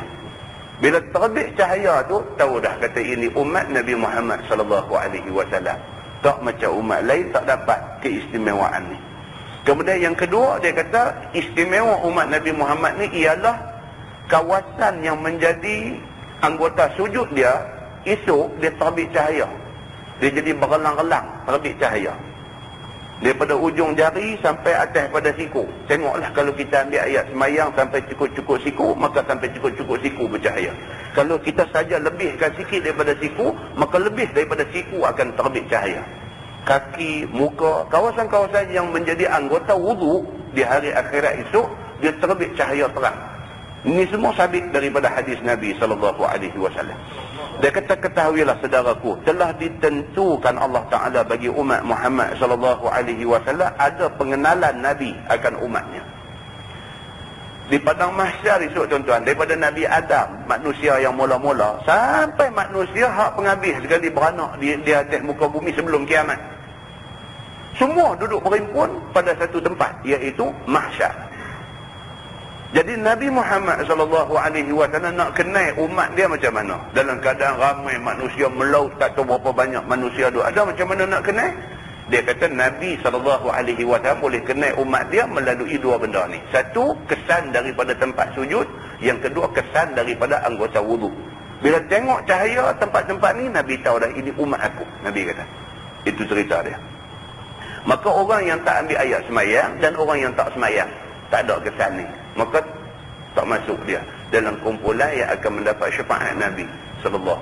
Bila terbit cahaya tu, tahu dah kata ini umat Nabi Muhammad sallallahu alaihi wasallam. Tak macam umat lain tak dapat keistimewaan ni. Kemudian yang kedua, dia kata istimewa umat Nabi Muhammad ni ialah kawasan yang menjadi anggota sujud dia, esok dia terbit cahaya. Dia jadi bergelang-gelang, terbit cahaya. Daripada ujung jari sampai atas pada siku. Tengoklah kalau kita ambil ayat semayang sampai cukup-cukup siku, maka sampai cukup-cukup siku bercahaya. Kalau kita saja lebihkan sikit daripada siku, maka lebih daripada siku akan terbit cahaya. Kaki, muka, kawasan-kawasan yang menjadi anggota wudu di hari akhirat esok, dia terbit cahaya terang. Ini semua sabit daripada hadis Nabi SAW. Dia kata, ketahuilah saudaraku, telah ditentukan Allah Ta'ala bagi umat Muhammad SAW ada pengenalan Nabi akan umatnya. Di padang mahsyar esok tuan-tuan, daripada Nabi Adam, manusia yang mula-mula, sampai manusia hak penghabis sekali beranak di atas muka bumi sebelum kiamat. Semua duduk berhimpun pada satu tempat, iaitu mahsyar. Jadi Nabi Muhammad SAW nak kenal umat dia macam mana? Dalam keadaan ramai manusia melaut, tak tahu berapa banyak manusia ada, macam mana nak kenal? Dia kata Nabi SAW boleh kenal umat dia melalui dua benda ni. Satu, kesan daripada tempat sujud. Yang kedua, kesan daripada anggota wudu. Bila tengok cahaya tempat-tempat ni, Nabi tahu dah ini umat aku. Nabi kata. Itu cerita dia. Maka orang yang tak ambil ayat semayang dan orang yang tak semayang, tak ada kesan ni, maka tak masuk dia dalam kumpulan yang akan mendapat syafaat Nabi SAW.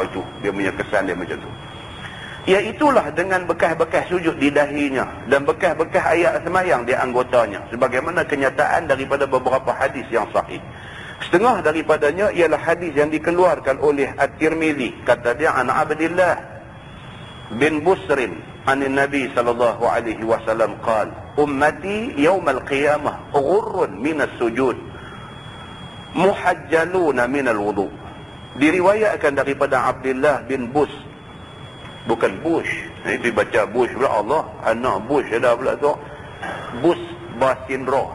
Itu dia punya kesan dia macam tu. Iaitulah dengan bekas-bekas sujud di dahinya dan bekas-bekas ayat semayang di anggotanya, sebagaimana kenyataan daripada beberapa hadis yang sahih. Setengah daripadanya ialah hadis yang dikeluarkan oleh At-Tirmidzi. Kata dia, an Abdillah bin Busrin an Nabi sallallahu alaihi wasallam qala, ummati yaumal qiyamah ghurrun minas sujud muhajjaluna minal wudu. Diriwayatkan daripada Abdullah bin Bus, bukan Bush. Itu baca Bush pula, Allah, anak Bush ada pula tu. Bus basin roh,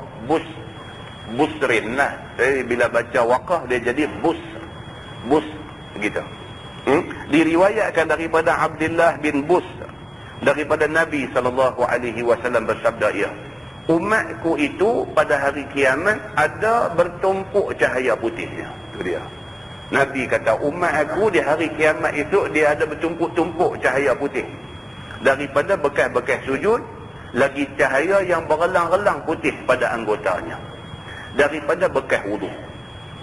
Busrin lah. Jadi bila baca waqah dia jadi Bus begitu. Diriwayatkan daripada Abdullah bin Bus daripada Nabi SAW bersabda, ia umatku itu pada hari kiamat ada bertumpuk cahaya putihnya. Itu dia. Nabi kata umat aku di hari kiamat itu dia ada bertumpuk-tumpuk cahaya putih. Daripada bekas-bekas sujud, lagi cahaya yang bergelang-gelang putih pada anggotanya. Daripada bekas wudu.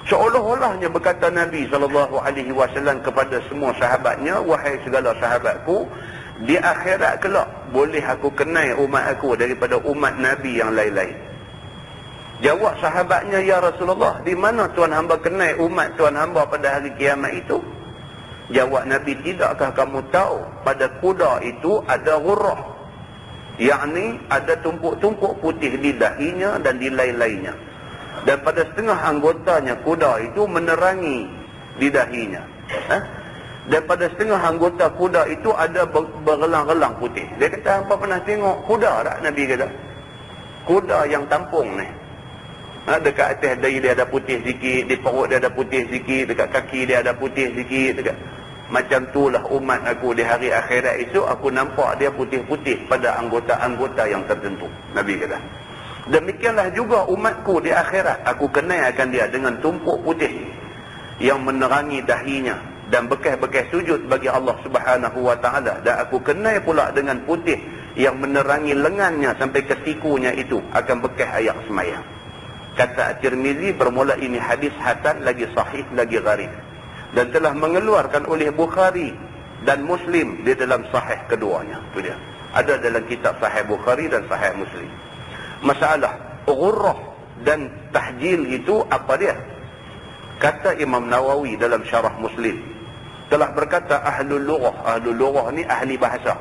Seolah-olahnya berkata Nabi SAW kepada semua sahabatnya, wahai segala sahabatku, di akhirat kelak boleh aku kenal umat aku daripada umat Nabi yang lain-lain. Jawab sahabatnya, ya Rasulullah, di mana Tuan hamba kenal umat Tuan hamba pada hari kiamat itu? Jawab Nabi, tidakkah kamu tahu pada kuda itu ada ghurrah, yakni ada tumpuk-tumpuk putih di dahinya dan di lain-lainnya, dan pada setengah anggotanya kuda itu menerangi di dahinya. Dan pada setengah anggota kuda itu ada bergelang-gelang putih. Dia kata, hampa pernah tengok kuda tak? Nabi kata, kuda yang tampung ni, dekat atas dahi dia ada putih sikit, di perut dia ada putih sikit, dekat kaki dia ada putih sikit, dekat. Macam itulah umat aku di hari akhirat esok, aku nampak dia putih-putih pada anggota-anggota yang tertentu. Nabi kata. Demikianlah juga umatku di akhirat, aku kenaikan dia dengan tumpuk putih yang menerangi dahinya dan bekas-bekas sujud bagi Allah Subhanahu wa taala, dan aku kenai pula dengan putih yang menerangi lengannya sampai ke sikunya, itu akan bekas ayak semayang. Kata At-Tirmizi, bermula ini hadis hasan lagi sahih lagi gharib, dan telah mengeluarkan oleh Bukhari dan Muslim di dalam sahih keduanya. Itu dia. Ada dalam kitab Sahih Bukhari dan Sahih Muslim. Masalah ghurrah dan tahjil itu apa dia? Kata Imam Nawawi dalam Syarah Muslim, telah berkata ahlul lughah ni ahli bahasa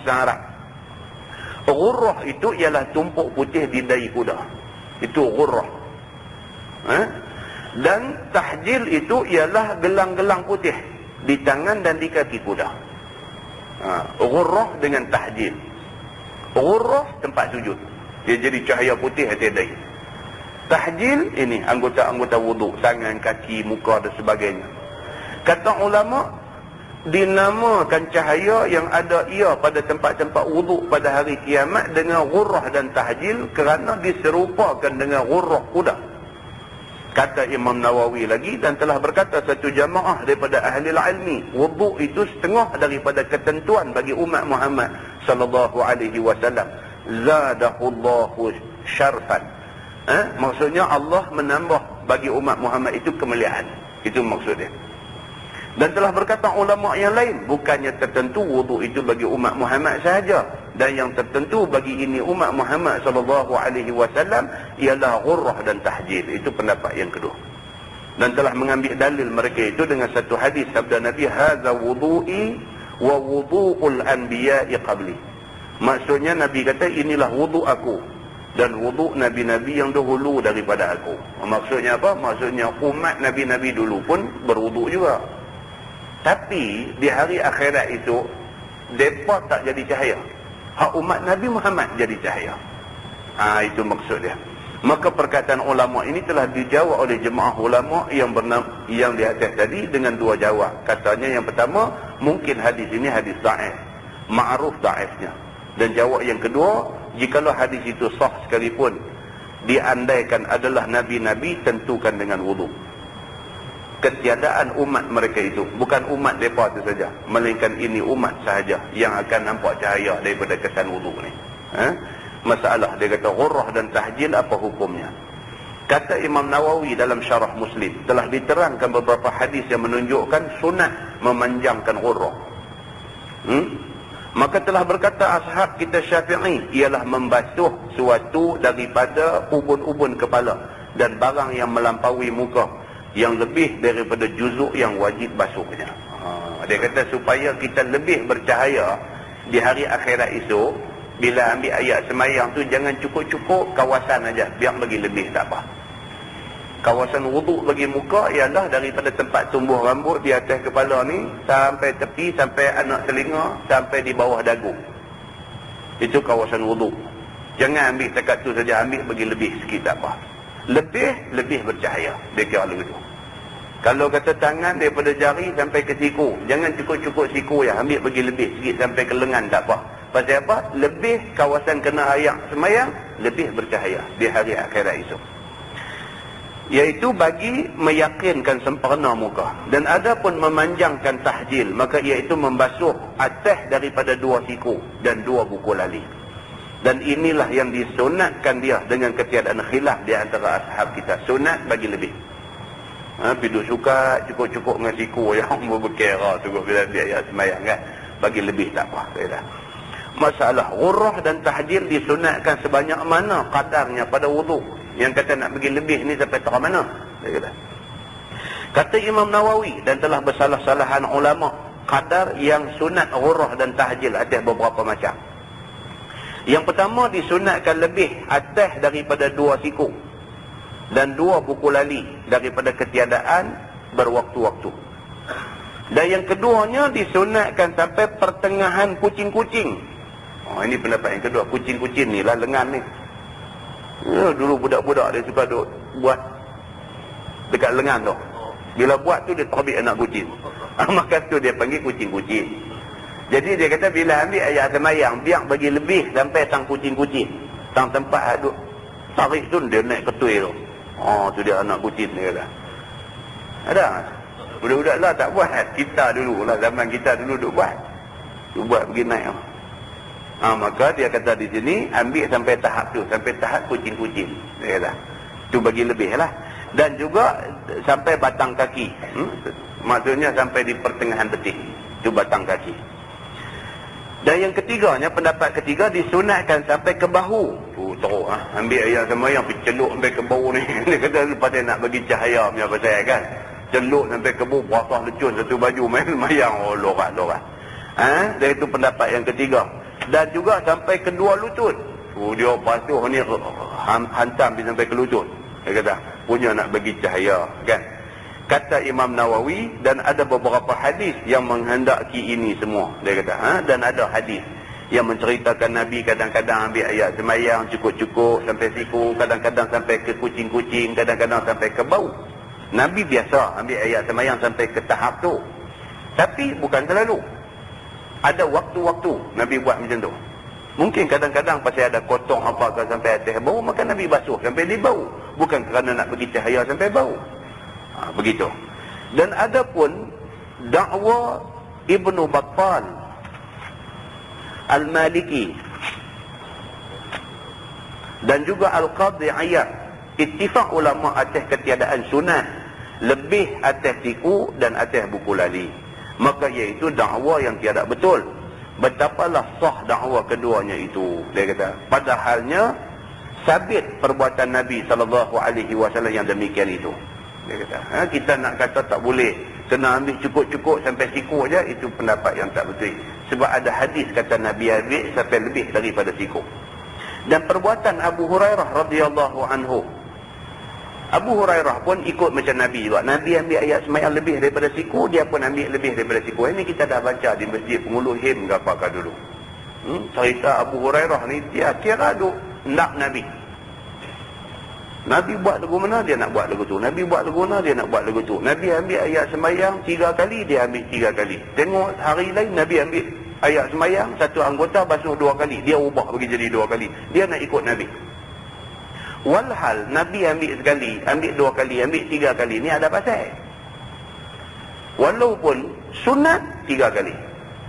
Arab. Ghurrah itu ialah tumpuk putih di dahi kuda. Itu ghurrah. Dan tahjil itu ialah gelang-gelang putih di tangan dan di kaki kuda. Ghurrah dengan tahjil. Ghurrah tempat sujud, dia jadi cahaya putih atas dahi. Tahjil ini anggota-anggota wuduk, tangan, kaki, muka dan sebagainya. Kata ulama, dinamakan cahaya yang ada ia pada tempat-tempat wuduk pada hari kiamat dengan ghurrah dan tahjil kerana diserupakan dengan ghurrah kuda. Kata Imam Nawawi lagi, dan telah berkata satu jamaah daripada ahli ilmi, wuduk itu setengah daripada ketentuan bagi umat Muhammad sallallahu alaihi wasallam. Zadahullahu syarfan. Maksudnya Allah menambah bagi umat Muhammad itu kemuliaan. Itu maksudnya. Dan telah berkata ulama yang lain, bukannya tertentu wuduk itu bagi umat Muhammad sahaja, dan yang tertentu bagi ini umat Muhammad sallallahu alaihi wasallam ialah ghurrah dan tahjil. Itu pendapat yang kedua. Dan telah mengambil dalil mereka itu dengan satu hadis sabda Nabi, hadza wudu'i wa wudu'ul anbiya'i qabli. Maksudnya Nabi kata, inilah wuduk aku dan wuduk nabi-nabi yang dahulu daripada aku. Maksudnya apa? Maksudnya umat nabi-nabi dulu pun berwuduk juga. Tapi di hari akhirat itu mereka tak jadi cahaya. Hak umat Nabi Muhammad jadi cahaya. Itu maksud dia. Maka perkataan ulama ini telah dijawab oleh jemaah ulama yang di atas tadi dengan dua jawab. Katanya yang pertama, mungkin hadis ini hadis dhaif, ma'ruf dhaifnya. Dan jawab yang kedua, jikalau hadis itu sah sekalipun, diandaikan adalah nabi-nabi, tentukan dengan wuduk. Ketiadaan umat mereka itu, bukan umat mereka itu saja, melainkan ini umat sahaja yang akan nampak cahaya daripada kesan wuduk ni. Masalah, dia kata ghurrah dan tahjil apa hukumnya? Kata Imam Nawawi dalam Syarah Muslim, telah diterangkan beberapa hadis yang menunjukkan sunat memanjangkan ghurrah. Maka telah berkata ashab kita Syafi'i, ialah membasuh suatu daripada ubun-ubun kepala dan barang yang melampaui muka, yang lebih daripada juzuk yang wajib basuhnya. Dia kata supaya kita lebih bercahaya di hari akhirat esok, bila ambil ayat semayang tu jangan cukup-cukup kawasan aja, biar bagi lebih tak apa. Kawasan wuduk bagi muka ialah daripada tempat tumbuh rambut di atas kepala ni sampai tepi, sampai anak telinga, sampai di bawah dagu. Itu kawasan wuduk. Jangan ambil dekat tu saja, ambil bagi lebih sikit tak apa. Lebih bercahaya. Dia kira begitu. Kalau kata tangan daripada jari sampai ke siku, jangan cukup-cukup siku ya, ambil bagi lebih sikit sampai ke lengan tak apa. Pasal apa? Lebih kawasan kena ayak semayang, lebih bercahaya di hari akhirat esok. Iaitu bagi meyakinkan sempurna muka. Dan ada pun memanjangkan tahjil, maka iaitu membasuh atas daripada dua siku dan dua buku lali. Dan inilah yang disunatkan dia dengan ketiadaan khilaf di antara ashab kita. Sunat bagi lebih. Piduk suka cukup-cukup dengan siku yang berbekera tu bila dia semayang kan. Bagi lebih tak apa. Masalah ghurrah dan tahjil disunatkan sebanyak mana kadarnya pada wuduk. Yang kata nak bagi lebih ni sampai tak mana. Kata Imam Nawawi, dan telah bersalah-salahan ulama, kadar yang sunat ghurrah dan tahjil ada beberapa macam. Yang pertama, disunatkan lebih atas daripada dua siku dan dua buku lali daripada ketiadaan berwaktu-waktu. Dan yang keduanya disunatkan sampai pertengahan kucing-kucing. Ini pendapat yang kedua. Kucing-kucing ni lah lengan ni. Dulu budak-budak dia suka duk buat dekat lengan tu. Bila buat tu dia terbit anak kucing. Maka tu dia panggil kucing-kucing. Jadi dia kata bila ambil ayat semayang, biar bagi lebih sampai sang kucing-kucing. Tang tempat duk tarik tu dia naik ketui tu. Oh, tu dia anak kucing dia kata. Ada? Budak-budak lah tak buat. Kita dulu lah, zaman kita dulu duk buat. Duk buat pergi naik. Maka dia kata di sini, ambil sampai tahap tu. Sampai tahap kucing-kucing. Dia kata. Tu bagi lebih lah. Dan juga sampai batang kaki. Maksudnya sampai di pertengahan betis. Tu batang kaki. Dan yang ketiganya, pendapat ketiga, disunatkan sampai ke bahu. Teruk ambil ayam semayang pergi celuk sampai ke bahu ni. Dia kata lepas dia nak bagi cahaya punya pasal kan. Celuk sampai ke bahu, basah lecun satu baju main semayang. Oh, lorak-lorak. Dan itu pendapat yang ketiga. Dan juga sampai kedua lutut. Dia basuh ni hantam dia sampai ke lutut. Dia kata punya nak bagi cahaya kan. Kata Imam Nawawi, dan ada beberapa hadis yang menghendaki ini semua. Dia kata, dan ada hadis yang menceritakan Nabi kadang-kadang ambil ayat semayang cukup-cukup sampai siku, kadang-kadang sampai ke kucing-kucing, kadang-kadang sampai ke bau. Nabi biasa ambil ayat semayang sampai ke tahap tu. Tapi bukan selalu. Ada waktu-waktu Nabi buat macam tu. Mungkin kadang-kadang pasal ada kotong apa ke sampai atas bau, maka Nabi basuh sampai di bau. Bukan kerana nak bagi cahaya sampai bau. Begitu. Dan ada pun dakwa Ibnu Battal Al-Maliki dan juga Al-Qadhi Iyad, ittifaq ulama atas ketiadaan sunat lebih atas siku dan atas buku lali. Maka iaitu dakwa yang tiada betul. Betapalah sah dakwa keduanya itu. Dia kata, padahalnya sabit perbuatan Nabi SAW yang demikian itu. Dia kata, kita nak kata tak boleh, kena ambil cukup-cukup sampai siku aja, itu pendapat yang tak betul. Sebab ada hadis kata Nabi ambil sampai lebih daripada siku. Dan perbuatan Abu Hurairah radhiyallahu anhu, Abu Hurairah pun ikut macam Nabi juga. Nabi ambil ayat semayang lebih daripada siku, dia pun ambil lebih daripada siku. Ini kita dah baca di masjid Pengulu Him ke apakah dulu. Cerita Abu Hurairah ni, dia kira duk nak Nabi. Nabi buat lagu mana, dia nak buat lagu tu. Nabi buat lagu mana, dia nak buat lagu tu. Nabi ambil ayat semayang 3 kali, dia ambil 3 kali. Tengok hari lain Nabi ambil ayat semayang, satu anggota basuh 2 kali. Dia ubah bagi jadi 2 kali. Dia nak ikut Nabi. Walhal Nabi ambil sekali, ambil 2 kali, ambil 3 kali. Ni ada pasal. Walaupun sunat 3 kali.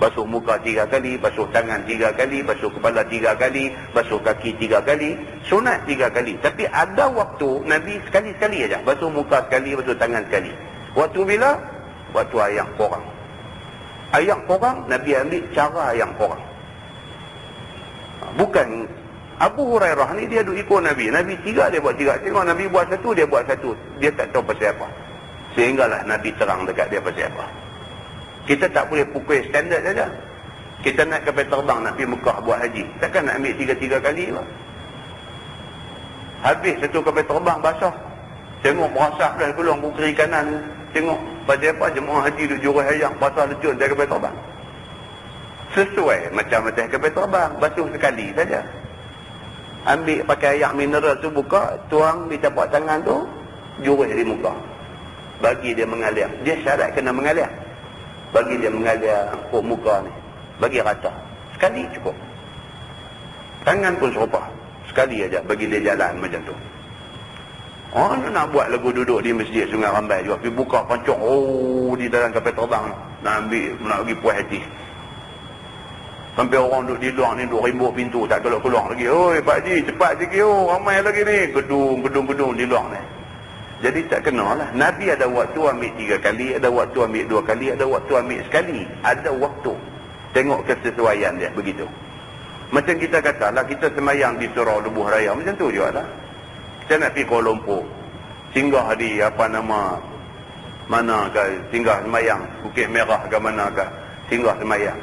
Basuh muka 3 kali, basuh tangan 3 kali, basuh kepala 3 kali, basuh kaki 3 kali, sunat 3 kali. Tapi ada waktu Nabi sekali-sekali aja, basuh muka sekali, basuh tangan sekali. Waktu bila? Waktu ayak korang. Ayak korang, Nabi ambil cara ayak korang. Bukan Abu Hurairah ni dia duk ikut Nabi. Nabi 3, dia buat 3. Tengok Nabi buat 1, dia buat 1. Dia tak tahu pasal apa. Sehinggalah Nabi terang dekat dia pasal apa. Kita tak boleh pukul standard saja. Kita nak kapal terbang, nak pergi Mekah buat haji. Takkan nak ambil 3 kali lah. Habis satu kapal terbang basah. Tengok berasap dah keluar buku kiri kanan. Tengok pasal apa jemaah haji duduk jurus ayam basah lecun dari kapal terbang. Sesuai macam kapal terbang, basuh sekali saja. Ambil pakai air mineral tu, buka, tuang di tapak tangan tu, jurus di muka. Bagi dia mengalir. Dia syarat kena mengalir. Bagi dia mengalir kok muka ni. Bagi rata. Sekali cukup. Tangan pun serupa. Sekali aja bagi dia jalan macam tu. Orang nak buat lagu duduk di masjid Sungai Rambai juga. Pergi buka pancok. Oh, di dalam kapal terbang. Nak ambil, nak pergi puas hati. Sampai orang duduk di luar ni, duduk rimbuk pintu. Tak keluar lagi. Oi, Pak Haji, cepat sikit. Oh, ramai lagi ni. Gedung-gedung di luar ni. Jadi tak kena lah. Nabi ada waktu ambil 3 kali, ada waktu ambil 2 kali, ada waktu ambil sekali. Ada waktu. Tengok kesesuaian dia, begitu. Macam kita katalah, kita semayang di Surau Lebuh Raya. Macam tu juga lah. Kita nak pergi Kuala Lumpur. Singgah di apa nama, mana ke, singgah semayang. Bukit Merah ke mana ke. Singgah semayang.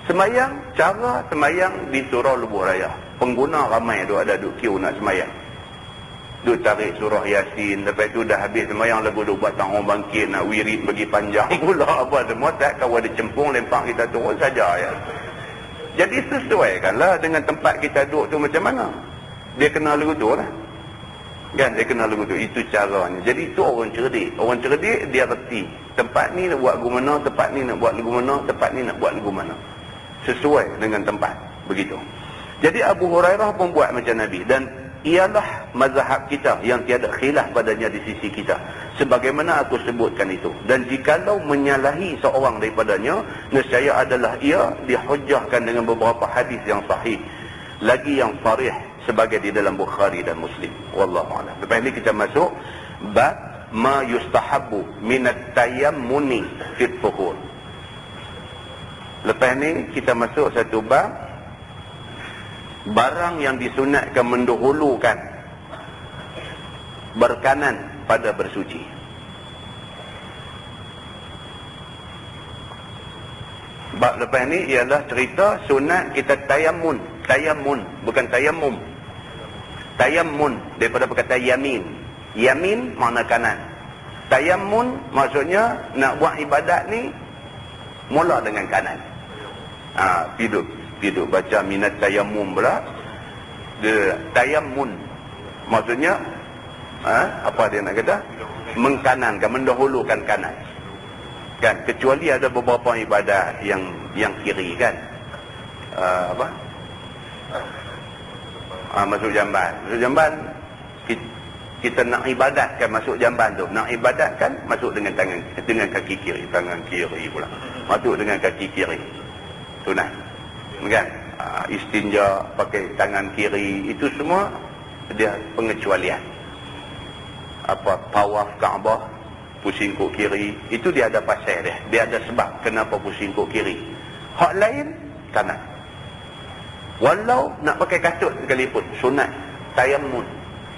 Semayang, cara semayang di Surau Lebuh Raya. Pengguna ramai ada duduk queue nak semayang. Duk tarik surah Yasin. Lepas tu dah habis semayang lagu duk buat orang bangkit, nak wirid bagi panjang pula apa semua. Tak, kalau ada cempung lempak kita turun saja ya. Jadi sesuaikanlah dengan tempat kita duduk tu macam mana. Dia kenal lagu tu lah. Kan, dia kenal lagu tu. Itu caranya. Jadi itu orang cerdik. Orang cerdik dia reti. Tempat ni nak buat lagu mana, tempat ni nak buat lagu mana, tempat ni nak buat lagu mana. Sesuai dengan tempat. Begitu. Jadi Abu Hurairah pun buat macam Nabi, dan ialah mazhab kita yang tiada khilaf padanya di sisi kita, sebagaimana aku sebutkan itu. Dan jikalau menyalahi seorang daripadanya, nescaya adalah ia dihujjahkan dengan beberapa hadis yang sahih, lagi yang sarih, sebagai di dalam Bukhari dan Muslim. Wallahu a'lam. Lepas ini kita masuk bab ma yustahabbu minat tayammuni fit tuhur. Lepas ni kita masuk satu bab barang yang disunatkan mendahulukan berkanan pada bersuci. Bab lepas ni ialah cerita sunat kita tayammun. Tayammun, bukan tayammum. Tayammun daripada perkataan yamin. Yamin makna kanan. Tayammun maksudnya nak buat ibadat ni mula dengan kanan. Tidur baca minat tayammum pula. Dia tayammun maksudnya apa dia nak kata? Mengkanankan, mendahulukan kanan. Kan, kecuali ada beberapa ibadat yang kiri kan. Masuk jamban. Masuk jamban kita nak ibadatkan masuk jamban tu. Nak ibadatkan masuk dengan kaki kiri, tangan kiri pula. Masuk dengan kaki kiri. Sunat. Kan? Istinja pakai tangan kiri, itu semua dia pengecualian. Tawaf Kaabah pusing kok kiri, itu dia ada pasal dia. Dia ada sebab kenapa pusing kok kiri. Hak lain kanan. Walau nak pakai kasut sekalipun, sunat tayammun,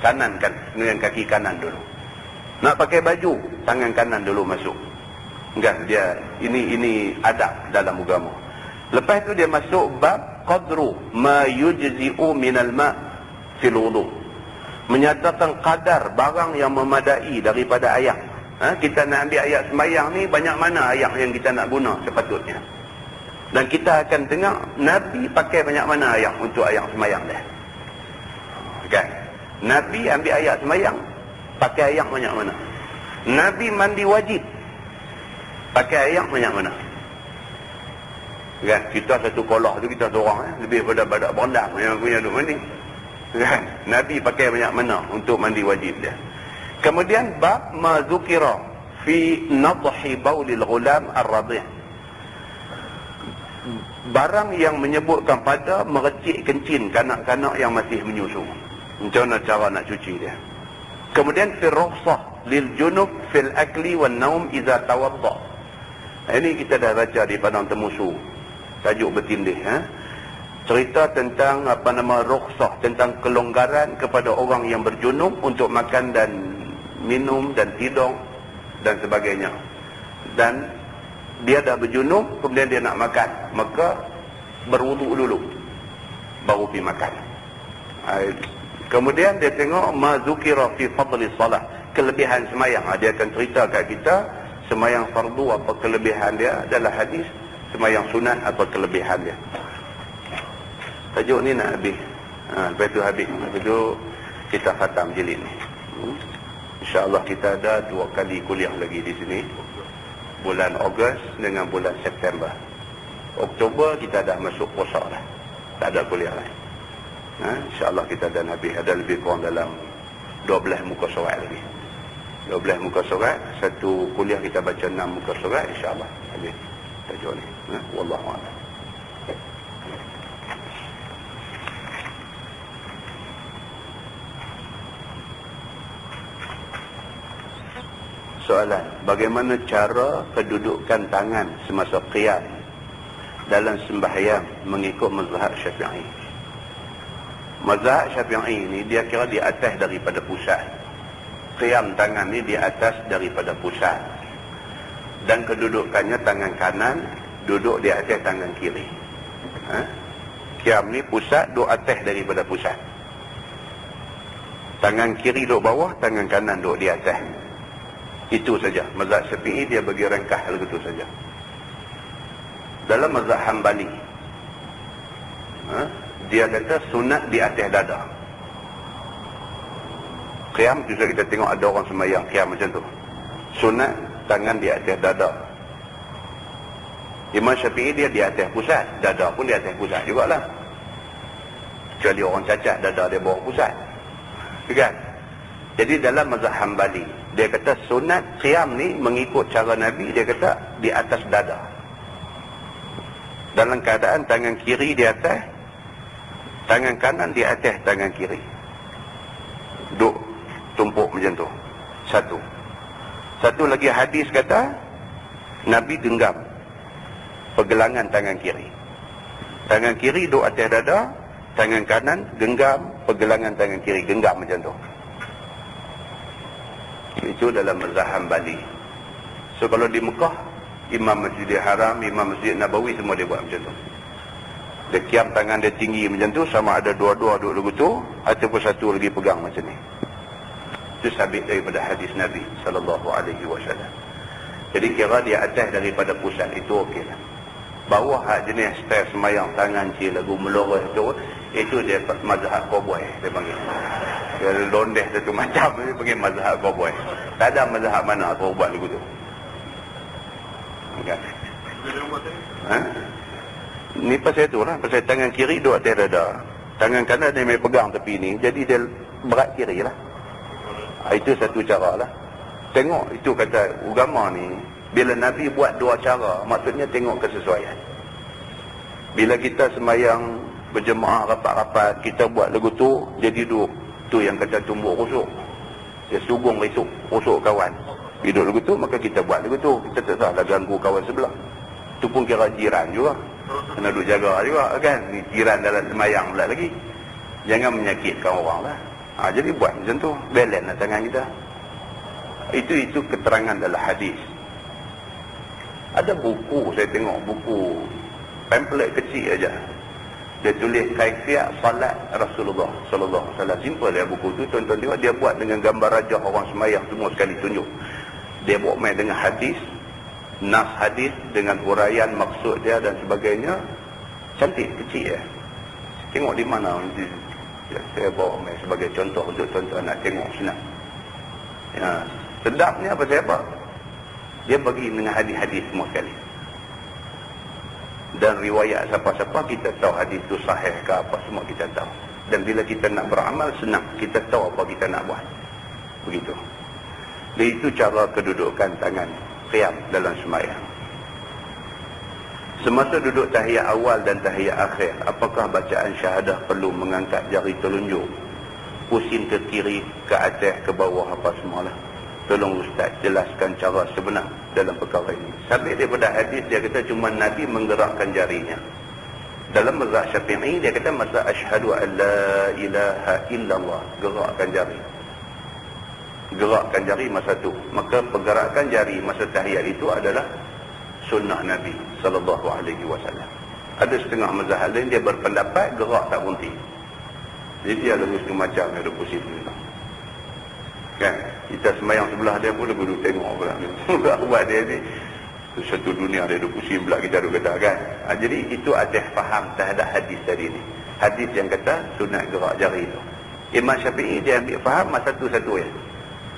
kanan kan, dengan kaki kanan dulu. Nak pakai baju, tangan kanan dulu masuk. Kan, dia ini adab dalam agama. Lepas tu dia masuk bab qadru ma yujzi'u minal ma' fil wudu. Menyatakan kadar barang yang memadai daripada air. Kita nak ambil ayat sembahyang ni, banyak mana ayat yang kita nak guna sepatutnya. Dan kita akan tengok Nabi pakai banyak mana ayat untuk ayat sembahyang dia. Kan? Nabi ambil ayat sembahyang, pakai ayat banyak mana. Nabi mandi wajib, pakai ayat banyak mana. Kan? Kita satu kolak tu kita seorang lebih pada badak berendam yang punya duk mandi. Kan? Nabi pakai banyak mana untuk mandi wajib dia. Kemudian bab ma zukira fi nadhi baulil ghulam ar-radhi'. Barang yang menyebutkan pada merecik kencing kanak-kanak yang masih menyusu. Macam mana cara nak cuci dia. Kemudian fi rukhsah lil junub fil akli wan naum idza tawadda. Ini kita dah baca di padang temusu. Tajuk bertindih. Cerita tentang rukhsah, tentang kelonggaran kepada orang yang berjunub untuk makan dan minum dan tidur dan sebagainya. Dan dia dah berjunub, kemudian dia nak makan, maka berwuduk dulu baru pergi makan. Kemudian dia tengok ma zukira fi fadli salat, kelebihan semayang. Dia akan cerita kat kita semayang fardu apa kelebihan dia, adalah hadis semayang sunat apa kelebihan dia. Tajuk ni nak habis. Lepas tu habis. Lepas tu kita khatam jilid ni. InsyaAllah kita ada 2 kali kuliah lagi di sini. Bulan Ogos dengan bulan September. Oktober kita dah masuk puasa dah. Tak ada kuliah lain. InsyaAllah kita dah habis. Ada lebih kurang dalam 12 muka surat lagi. 12 muka surat. Satu kuliah kita baca 6 muka surat. InsyaAllah habis tajuk ni. Wallahu'alam. Soalan, bagaimana cara kedudukan tangan semasa qiyam dalam sembahyang mengikut mazhab Syafi'i? Mazhab Syafi'i ni dia kira di atas daripada pusat. Qiyam tangan ni di atas daripada pusat. Dan kedudukannya tangan kanan duduk di atas tangan kiri. Qiyam ni pusat duduk atas daripada pusat. Tangan kiri duduk bawah, tangan kanan duduk di atas. Itu saja. Mazhab Syafi'i dia bagi rangkah begitu saja. Dalam mazhab Hambali, dia kata sunat di atas dada. Qiyam juga kita tengok ada orang sembahyang qiyam macam tu. Sunat tangan di atas dada. Imam Syafi'i dia di atas pusat, dada pun di atas pusat jugalah. Kecuali orang cacat dada dia bawa pusat. Kan? Jadi dalam mazhab Hambali, dia kata sunat qiyam ni mengikut cara Nabi, dia kata di atas dada. Dalam keadaan tangan kiri di atas, tangan kanan di atas tangan kiri. Duk tumpuk macam tu. Satu lagi hadis kata Nabi genggam pergelangan tangan kiri. Tangan kiri duk atas dada, tangan kanan genggam pergelangan tangan kiri, genggam macam tu. Itu dalam mazhab Hambali. So kalau di Mekah, Imam Masjidil Haram, Imam Masjid Nabawi semua dia buat macam tu. Dia kiam tangan dia tinggi macam tu, sama ada dua-dua duduk lagu tu ataupun satu lagi pegang macam ni. Itu sabit daripada hadis Nabi SAW. Jadi kira dia atas daripada pusat, itu okey lah. Bawah hak jenis style semayang tangan cik lagu meloreh tu, itu dia mazhab cowboy dia panggil. Dia londeh satu macam, dia panggil mazhab cowboy. Tak ada mazhab mana kau buat lagu tu. Kan? Ha? Ni pasal tu lah, pasal tangan kiri duduk atas dada, tangan kanan dia main pegang tepi ni, jadi dia berat kiri lah. Itu satu cara lah. Tengok, itu kata agama ni, bila Nabi buat dua cara, maksudnya tengok kesesuaian. Bila kita semayang berjemaah rapat-rapat, kita buat lagu tu, jadi duduk. Tu yang kata tumbuk rusuk. Dia sugong rusuk kawan. Hidup lagu tu, maka kita buat lagu tu. Kita tak salah ganggu kawan sebelah. Tu pun kira jiran juga. Kena duduk jaga juga kan. Ni jiran dalam semayang pula lagi. Jangan menyakitkan orang lah. Jadi buat macam tu. Balance lah tangan kita. Itu keterangan dalam hadis. Ada buku, saya tengok buku pamphlet kecil aja. Dia tulis kaifiat salat Rasulullah sallallahu alaihi wasallam. Simple dia buku tu, tuan-tuan tengok, dia buat dengan gambar rajah orang sembahyang semua sekali tunjuk. Dia buat main dengan hadis, nas hadis dengan huraian maksud dia dan sebagainya. Cantik, kecil ya. Tengok di mana nanti saya bawa main sebagai contoh untuk tuan-tuan nak tengok senang. Ya, sedapnya apa saya apa? Dia bagi dengan hadis-hadis semua sekali. Dan riwayat siapa-siapa kita tahu hadis itu sahih ke apa, semua kita tahu. Dan bila kita nak beramal senang, kita tahu apa kita nak buat. Begitu. Dan itu cara kedudukan tangan qiyam dalam sembahyang. Semasa duduk tahiyat awal dan tahiyat akhir, apakah bacaan syahadah perlu mengangkat jari telunjuk, pusing ke kiri, ke atas, ke bawah, apa semualah? Tolong Ustaz jelaskan cara sebenar dalam perkara ini. Sampai daripada hadis dia kata cuma Nabi menggerakkan jarinya. Dalam mazhab Syafi'i dia kata masa asyhadu an la ilaha illallah, gerakkan jari. Gerakkan jari masa tu. Maka pergerakan jari masa tahiyat itu adalah sunnah Nabi sallallahu alaihi wasallam. Ada setengah mazhab lain dia berpendapat gerak tak berhenti. Jadi dia lebih semacam ada pusing ni. Kan? Kita semayang sebelah dia pun dia duduk tengok pula. Buat dia ni satu dunia dia duduk pusing pula, kita duduk kata kan. Jadi itu ada faham terhadap hadis tadi ni. Hadis yang kata sunat gerak jari tu. Imam Syafi'i dia ambil faham masa satu-satu ya.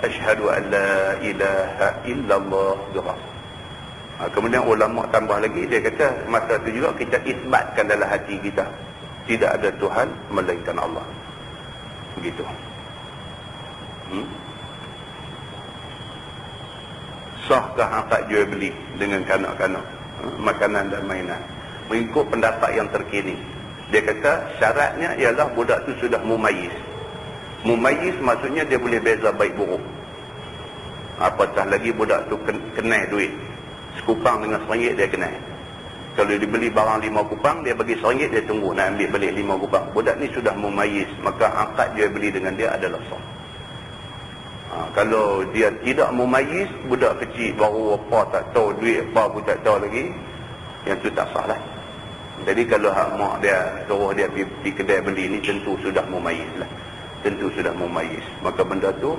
Asyhadu an la ilaha illallah gerak. Kemudian ulama tambah lagi, dia kata masa tu juga kita isbatkan dalam hati kita tidak ada Tuhan melainkan Allah. Begitu. Sahkah akad jual beli dengan kanak-kanak, makanan dan mainan? Mengikut pendapat yang terkini, dia kata syaratnya ialah budak tu sudah mumayyiz. Mumayyiz maksudnya dia boleh beza baik buruk. Apatah lagi budak tu kenal duit, sekupang dengan RM1 dia kenal. Kalau dia beli barang 5 kupang, dia bagi RM1, dia tunggu nak ambil balik 5 kupang. Budak ni sudah mumayyiz, maka akad jual beli dengan dia adalah sah. Kalau dia tidak mumayyiz, budak kecil baru apa tak tahu, duit apa pun tak tahu lagi, yang tu tak sah lah. Jadi kalau hak mak dia suruh dia pergi kedai beli ni, tentu sudah mumayyiz lah. Tentu sudah mumayyiz. Maka benda tu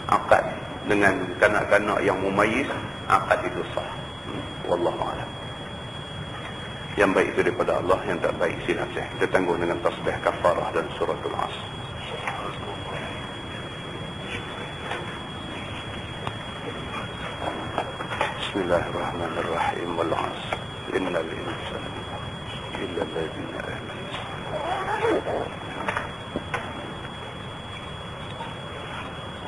akad dengan kanak-kanak yang mumayyiz, akad itu sah. Wallahu a'lam. Yang baik itu daripada Allah, yang tak baik silap saya. Kita tangguh dengan tasbih kafarah dan suratul Asr. Bismillahirrahmanirrahim. Wal 'asr. Innal insana illa alladhina amanu.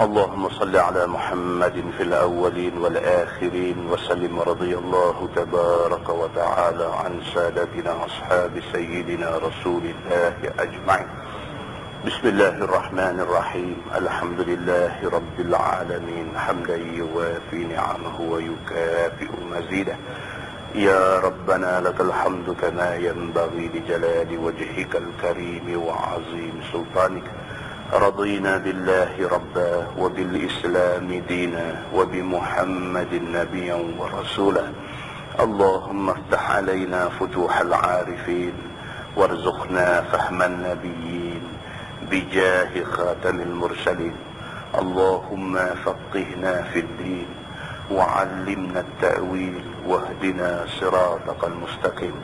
اللهم صل على محمد في الأولين والآخرين وسلم. رضي الله تبارك وتعالى عن سادتنا أصحاب سيدنا رسول الله أجمعين. بسم الله الرحمن الرحيم. الحمد لله رب العالمين حمدا يوافي نعمه ويكافئ مزيده. يا ربنا لك الحمد كما ينبغي لجلال وجهك الكريم وعظيم سلطانك. رضينا بالله ربا وبالإسلام دينا وبمحمد نبيا ورسولا. اللهم افتح علينا فتوح العارفين وارزقنا فهم النبيين بجاه خاتم المرسلين. اللهم فقهنا في الدين وعلمنا التأويل واهدنا صراطك المستقيم.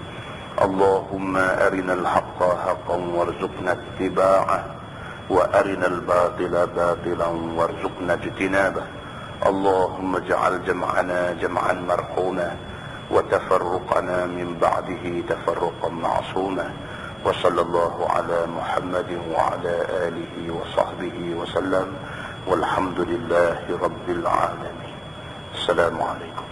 اللهم أرنا الحق حقا وارزقنا اتباعه وأرنا الباطل باطلا وارزقنا اجتنابه. اللهم اجعل جمعنا جمعا مرحوما وتفرقنا من بعده تفرقا معصوما. وصلى الله على محمد وعلى آله وصحبه وسلم والحمد لله رب العالمين. السلام عليكم.